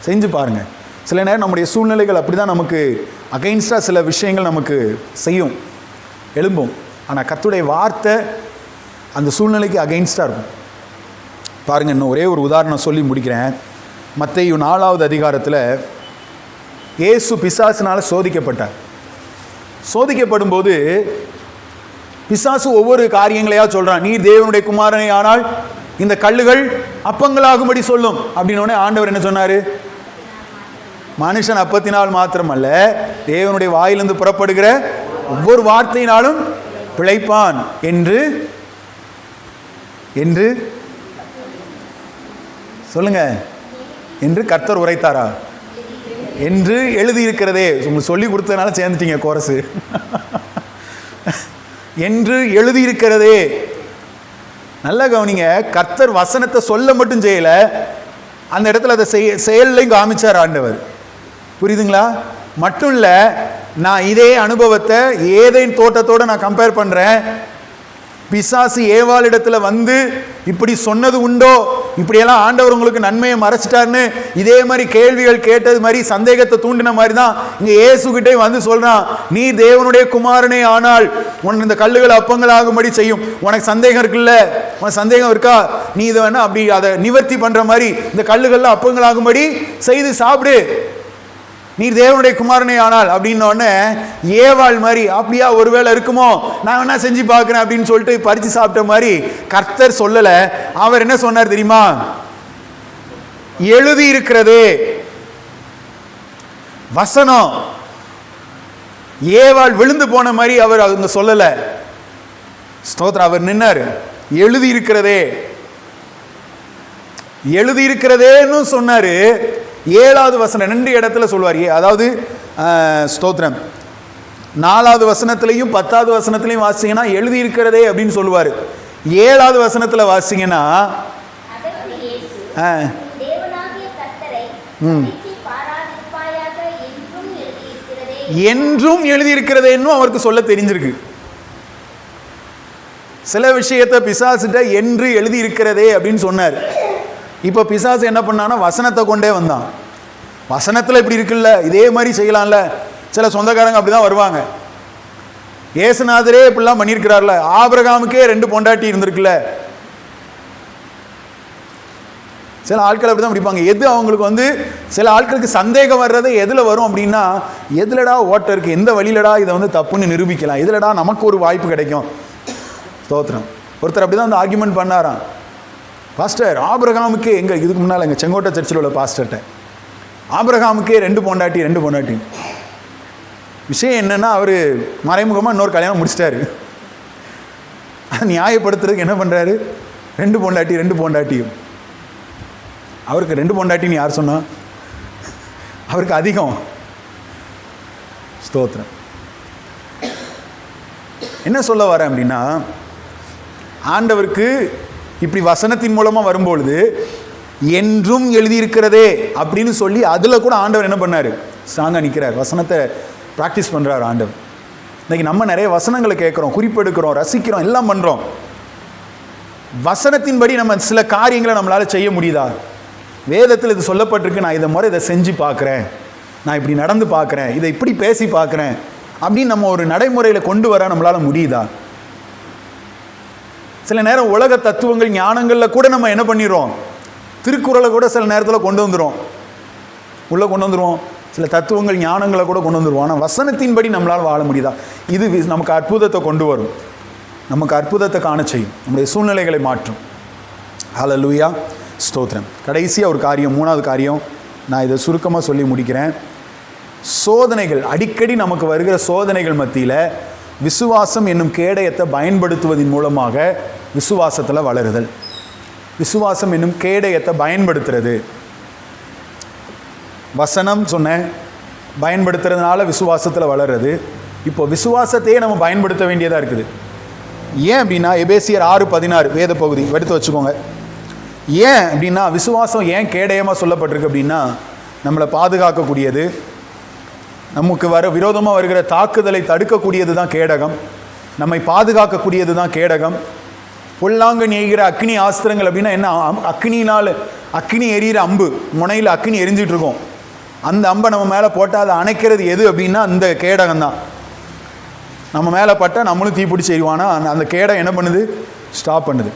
செஞ்சு பாருங்கள். சில நேரம் நம்முடைய சூழ்நிலைகள் அப்படி தான் நமக்கு அகைன்ஸ்டாக சில விஷயங்கள் நமக்கு செய்யும், எழும்பும். ஆனால் கர்த்தருடைய வார்த்தை அந்த சூழ்நிலைக்கு அகைன்ஸ்டாக இருக்கும். பாருங்கள், இன்னும் ஒரே ஒரு உதாரணம் சொல்லி முடிக்கிறேன். மத்தேயு 4வது அதிகாரத்தில் இயேசு பிசாசினால் சோதிக்கப்பட்டார். சோதிக்கப்படும் போது பிசாசு ஒவ்வொரு காரியங்களையா சொல்கிறான். நீர் தேவனுடைய குமாரனை ஆனால் இந்த கல்லுகள் அப்பங்களாகும்படி சொல்லும் அப்படின்னோடனே ஆண்டவர் என்ன சொன்னார்? மனுஷன் அப்பத்தினால் மாத்திரமல்ல, தேவனுடைய வாயிலிருந்து புறப்படுகிற ஒவ்வொரு வார்த்தையினாலும் பிழைப்பான் என்று என்று சொல்லுங்க, என்று கர்த்தர் உரைத்தாரா? என்று எழுதியிருக்கிறதே. உங்களுக்கு சொல்லி கொடுத்ததுனால சேர்ந்துட்டீங்க கோரஸு. என்று எழுதியிருக்கிறதே. நல்லா கவனிங்க, கர்த்தர் வசனத்தை சொல்ல மட்டும் செய்யல, அந்த இடத்துல அதை செயல்லையும் காமிச்சார் ஆண்டவர். புரியுதுங்களா? மட்டும் இல்லை, நான் இதே அனுபவத்தை ஏதேன் தோட்டத்தோடு நான் கம்பேர் பண்ணுறேன். பிசாசு ஏவாளிடத்தில் வந்து இப்படி சொன்னது உண்டோ, இப்படியெல்லாம் ஆண்டவர் உங்களுக்கு நன்மையை மறைச்சிட்டாருன்னு இதே மாதிரி கேள்விகள் கேட்டது மாதிரி சந்தேகத்தை தூண்டின மாதிரி தான் இங்கே இயேசுகிட்டே வந்து சொல்கிறான், நீ தேவனுடைய குமாரனே ஆனால் உன் இந்த கல்லுகள் அப்பங்கள் ஆகும்படி செய்யும். உனக்கு சந்தேகம் இருக்குல்ல, உனக்கு சந்தேகம் இருக்கா? நீ இதை வேணா அப்படி அதை நிவர்த்தி பண்ணுற மாதிரி இந்த கல்லுகள்லாம் அப்பங்கள் ஆகும்படி செய்து சாப்பிடு, நீ தேவனுடைய குமாரனே ஆனால் அப்படின்னோடனே ஏவாள் மாதிரி அப்படியா ஒருவேளை இருக்குமோ, நான் வேணா செஞ்சு பார்க்குறேன் அப்படின்னு சொல்லிட்டு பறித்து சாப்பிட்ட மாதிரி கர்த்தர் சொல்லலை. அவர் என்ன சொன்னார் தெரியுமா? எழுதி இருக்கிறதே வசனம். ஏவாள் விழுந்து போன மாதிரி அவர் அவங்க சொல்லலை. ஸ்தோத்திரம். அவர் நின்னார். எழுதி இருக்கிறதே, எழுதி இருக்கிறதேன்னு சொன்னாரு. 7வது வசனம் 2 இடத்துல சொல்வார். அதாவது ஸ்தோத்திரம், 4வது வசனத்திலையும் 10வது வசனத்திலையும் வாசிங்கன்னா எழுதி இருக்கிறதே அப்படின்னு சொல்லுவார். 7வது வசனத்தில் வாசிங்கன்னா என்றும் எழுதியிருக்கிறதேன்னு அவருக்கு சொல்ல தெரிஞ்சிருக்கு. சில விஷயத்தை பிசாசிட்ட என்று எழுதி இருக்கிறதே அப்படின்னு சொன்னார். இப்போ பிசாசு என்ன பண்ணான்னா வசனத்தை கொண்டே வந்தான். வசனத்தில் இப்படி இருக்குல்ல, இதே மாதிரி செய்யலாம்ல. சில சொந்தக்காரங்க அப்படி தான் வருவாங்க. ஏசுநாதரே இப்படிலாம் பண்ணியிருக்கிறார்ல, ஆபிரகாமுக்கே 2 பொண்டாட்டி இருந்திருக்குல்ல. சில ஆட்கள் அப்படி தான் பிடிப்பாங்க. எது அவங்களுக்கு வந்து சில ஆட்களுக்கு சந்தேகம் வர்றது எதில் வரும் அப்படின்னா, எதுலடா ஓட்ட இருக்குது, எந்த வழியிலடா இதை வந்து தப்புன்னு நிரூபிக்கலாம், எதுலடா நமக்கு ஒரு வாய்ப்பு கிடைக்கும். ஸ்தோத்திரம். ஒருத்தர் அப்படி தான் அந்த ஆர்கியூமெண்ட் பண்ணாராம். பாஸ்டர், ஆபிரகாமுக்கு எங்கள் இதுக்கு முன்னால் எங்கள் செங்கோட்டை சர்ச்சில் உள்ள பாஸ்டர்கிட்ட, ஆபிரகாமுக்கே 2 பொண்டாட்டி. விஷயம் என்னென்னா, அவர் மறைமுகமாக இன்னொரு கல்யாணம் முடிச்சிட்டாரு. அதை நியாயப்படுத்துறதுக்கு என்ன பண்ணுறாரு? 2 பொண்டாட்டியும். அவருக்கு 2 பொண்டாட்டின்னு யார் சொன்னா? அவருக்கு அதிகம். ஸ்தோத்திரம். என்ன சொல்ல வரேன் அப்படின்னா, ஆண்டவருக்கு இப்படி வசனத்தின் மூலமாக வரும்பொழுது என்றும் எழுதியிருக்கிறதே அப்படின்னு சொல்லி அதில் கூட ஆண்டவர் என்ன பண்ணார்? ஸ்ட்ராங்காக நிற்கிறார். வசனத்தை ப்ராக்டிஸ் பண்ணுறார் ஆண்டவர். இன்றைக்கி நம்ம நிறைய வசனங்களை கேட்குறோம், குறிப்பெடுக்கிறோம், ரசிக்கிறோம், எல்லாம் பண்ணுறோம். வசனத்தின்படி நம்ம சில காரியங்களை நம்மளால் செய்ய முடியுதா? வேதத்தில் இது சொல்லப்பட்டிருக்கு, நான் இதை செஞ்சு பார்க்குறேன், நான் இப்படி நடந்து பார்க்குறேன், இதை இப்படி பேசி பார்க்குறேன் அப்படின்னு நம்ம ஒரு நடைமுறையில் கொண்டு வர நம்மளால் முடியுதா? சில நேரம் உலக தத்துவங்கள் ஞானங்களில் கூட நம்ம என்ன பண்ணிடுறோம், திருக்குறளை கூட சில நேரத்தில் கொண்டு வந்துடும், உள்ளே கொண்டு வந்துடுவோம், சில தத்துவங்கள் ஞானங்களை கூட கொண்டு வந்துடுவோம். ஆனால் வசனத்தின்படி நம்மளால் வாழ முடியுதா? இது நமக்கு அற்புதத்தை கொண்டு வரும், நமக்கு அற்புதத்தை காண செய்யும், நம்முடைய சூழ்நிலைகளை மாற்றும். ஹல்லேலூயா, ஸ்தோத்திரம். கடைசியாக ஒரு காரியம், மூணாவது காரியம், நான் இதை சுருக்கமாக சொல்லி முடிக்கிறேன். சோதனைகள், அடிக்கடி நமக்கு வருகிற சோதனைகள் மத்தியில் விசுவாசம் என்னும் கேடயத்தை பயன்படுத்துவதன் மூலமாக விசுவாசத்தில் வளருதல். விசுவாசம் என்னும் கேடயத்தை பயன்படுத்துறது, வசனம் சொன்னேன், பயன்படுத்துறதுனால விசுவாசத்தில் வளர்றது. இப்போ விசுவாசத்தையே நம்ம பயன்படுத்த வேண்டியதாக இருக்குது. ஏன் அப்படின்னா எபேசியர் 6:16 வேத பகுதி எடுத்து வச்சுக்கோங்க. ஏன் அப்படின்னா விசுவாசம் ஏன் கேடயமாக சொல்லப்பட்டிருக்கு அப்படின்னா, நம்மளை பாதுகாக்கக்கூடியது, நமக்கு விரோதமாக வருகிற தாக்குதலை தடுக்கக்கூடியது தான் கேடகம், நம்மை பாதுகாக்கக்கூடியது தான் கேடகம். பொல்லாங்கு நெய்கிற அக்னி ஆஸ்திரங்கள் அப்படின்னா என்ன? அக்னினால், அக்னி எரியிற அம்பு, முனையில் அக்னி எரிஞ்சிட்டு இருக்கோம், அந்த அம்பை நம்ம மேலே போட்டால் அதை அணைக்கிறது எது அப்படின்னா அந்த கேடகம் தான். நம்ம மேலே பட்டால் நம்மளும் தீப்பிடிச்சு எரிவானா, அந்த கேடகம் என்ன பண்ணுது? ஸ்டாப் பண்ணுது.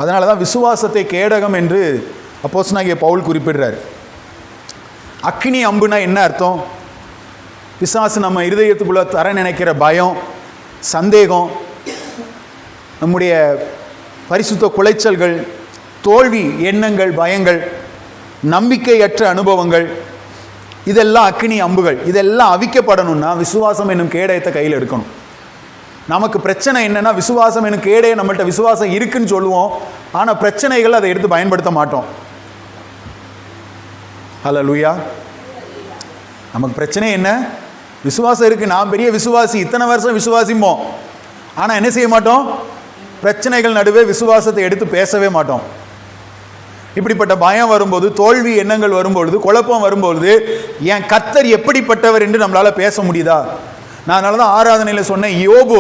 அதனால தான் விசுவாசத்தை கேடகம் என்று அப்போஸ்தலனாகிய பவுல் குறிப்பிடுறார். அக்னி அம்புனா என்ன அர்த்தம்? பிசாசு நம்ம இருதயத்துக்குள்ளே தர நினைக்கிற பயம், சந்தேகம், நம்முடைய பரிசுத்த குலைச்சல்கள், தோல்வி எண்ணங்கள், பயங்கள், நம்பிக்கையற்ற அனுபவங்கள், இதெல்லாம் அக்னி அம்புகள். இதெல்லாம் அவிக்கப்படணும்னா விசுவாசம் என்னும் கேடயத்தை கையில் எடுக்கணும். நமக்கு பிரச்சனை என்னென்னா, விசுவாசம் என்னும் கேடயம் நம்மள்கிட்ட விசுவாசம் இருக்குன்னு சொல்லுவோம், ஆனால் பிரச்சனைகள் அதை எடுத்து பயன்படுத்த மாட்டோம். ஹல்லேலூயா. நமக்கு பிரச்சனை என்ன? விசுவாசம் இருக்குது, நான் பெரிய விசுவாசி, இத்தனை வருஷம் விசுவாசிப்போம், ஆனால் என்ன செய்ய மாட்டோம்? பிரச்சனைகள் நடுவே விசுவாசத்தை எடுத்து பேசவே மாட்டோம். இப்படிப்பட்ட பயம் வரும்போது, தோல்வி எண்ணங்கள் வரும்பொழுது, குழப்பம் வரும்பொழுது, என் கர்த்தர் எப்படிப்பட்டவர் என்று நம்மளால் பேச முடியுதா? நான் அதனால தான் ஆராதனையில் சொன்னேன், யோபு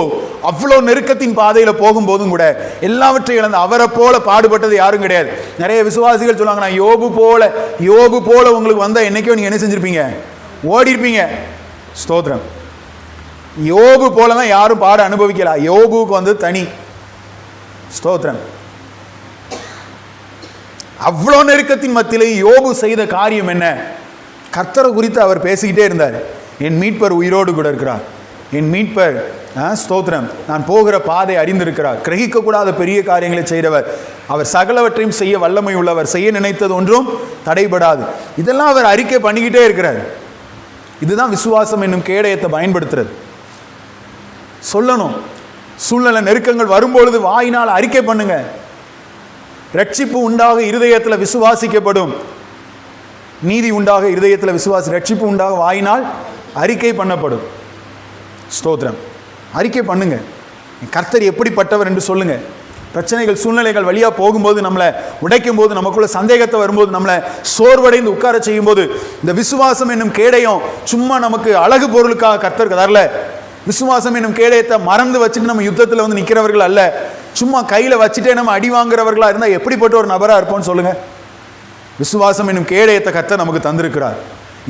அவ்வளோ நெருக்கத்தின் பாதையில் போகும்போதும் கூட எல்லாவற்றையும் இழந்து அவரை போல பாடுபட்டது யாரும் கிடையாது. நிறைய விசுவாசிகள் சொல்லுவாங்க, நான் யோபு போல உங்களுக்கு வந்தால் என்னைக்கோ நீங்கள் என்ன செஞ்சுருப்பீங்க? ஓடி இருப்பீங்க. ஸ்தோத்திரம். யோபு போல தான் யாரும் பாட அனுபவிக்கல, யோபுக்கு வந்து தனி. ஸ்தோத்திரம். அவ்வளோ நெருக்கத்தின் மத்தியிலே யோபு செய்த காரியம் என்ன? கர்த்தரை குறித்து அவர் பேசிக்கிட்டே இருந்தார். என் மீட்பர் உயிரோடு கூட இருக்கிறார், என் மீட்பர், ஸ்தோத்திரம், நான் போகிற பாதை அறிந்திருக்கிறார், கிரகிக்கக்கூடாத பெரிய காரியங்களை செய்கிறவர், அவர் சகலவற்றையும் செய்ய வல்லமை உள்ளவர், செய்ய நினைத்தது ஒன்றும் தடைபடாது. இதெல்லாம் அவர் அறிக்கை பண்ணிக்கிட்டே இருக்கிறார். இதுதான் விசுவாசம் என்னும் கேடயத்தை பயன்படுத்துறது. சொல்லணும், சூழ்நிலை நெருக்கங்கள் வரும்பொழுது வாயினால் அறிக்கை பண்ணுங்க. ரட்சிப்பு உண்டாக இருதயத்தில் விசுவாசிக்கப்படும், நீதி உண்டாக இருதயத்தில் ரட்சிப்பு உண்டாக வாயினால் அறிக்கை பண்ணப்படும். ஸ்தோத்திரம். அறிக்கை பண்ணுங்க, கர்த்தர் எப்படிப்பட்டவர் என்று சொல்லுங்க. பிரச்சனைகள், சூழ்நிலைகள் வழியாக போகும்போது, நம்மளை உடைக்கும் போது, நமக்குள்ள சந்தேகத்தை வரும்போது, நம்மளை சோர்வடைந்து உட்கார செய்யும் போது, இந்த விசுவாசம் என்னும் கேடயம் சும்மா நமக்கு அழகு பொருளுக்காக கர்த்தர் தரல. விசுவாசம் என்னும் கேடயத்தை மறந்து வச்சுட்டு நம்ம யுத்தத்தில் வந்து நிற்கிறவர்கள் அல்ல. சும்மா கையில் வச்சுட்டே நம்ம அடி வாங்குறவர்களா இருந்தால் எப்படிப்பட்ட ஒரு நபராக இருப்போம்னு சொல்லுங்க. விசுவாசம் என்னும் கேடயத்தை கர்த்தர் நமக்கு தந்திருக்கிறார்.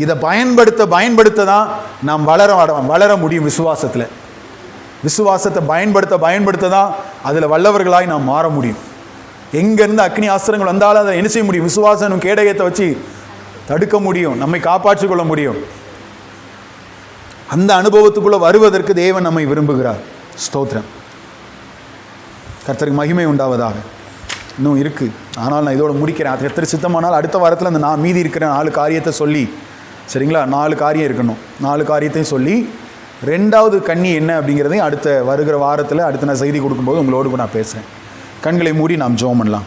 இதை பயன்படுத்த தான் நாம் வளர முடியும். விசுவாசத்தை பயன்படுத்த தான் அதில் வல்லவர்களாய் நாம் மாற முடியும். எங்கேருந்து அக்னி ஆஸ்திரங்கள் வந்தாலும் அதை என்ன செய்ய முடியும்? விசுவாசம் என்னும் கேடயத்தை வச்சு தடுக்க முடியும், நம்மை காப்பாற்றிக் கொள்ள முடியும். அந்த அனுபவத்துக்குள்ளே வருவதற்கு தேவன் நம்மை விரும்புகிறார். ஸ்தோத்திரம். கர்த்தருக்கு மகிமை உண்டாவதாக. இன்னும் இருக்குது, ஆனால் நான் இதோட முடிக்கிறேன். அது கர்த்தர் சித்தமானால் அடுத்த வாரத்தில் அந்த நான் மீதி இருக்கிற 4 காரியத்தை சொல்லி, சரிங்களா? 4 காரியம் இருக்கணும். 4 காரியத்தையும் சொல்லி 2வது கன்னி என்ன அப்படிங்கிறதையும் அடுத்த வருகிற வாரத்தில் அடுத்த நான் செய்தி கொடுக்கும்போது உங்களோடு கூட நான் பேசுகிறேன். கண்களை மூடி நாம் ஜெபம் பண்ணலாம்.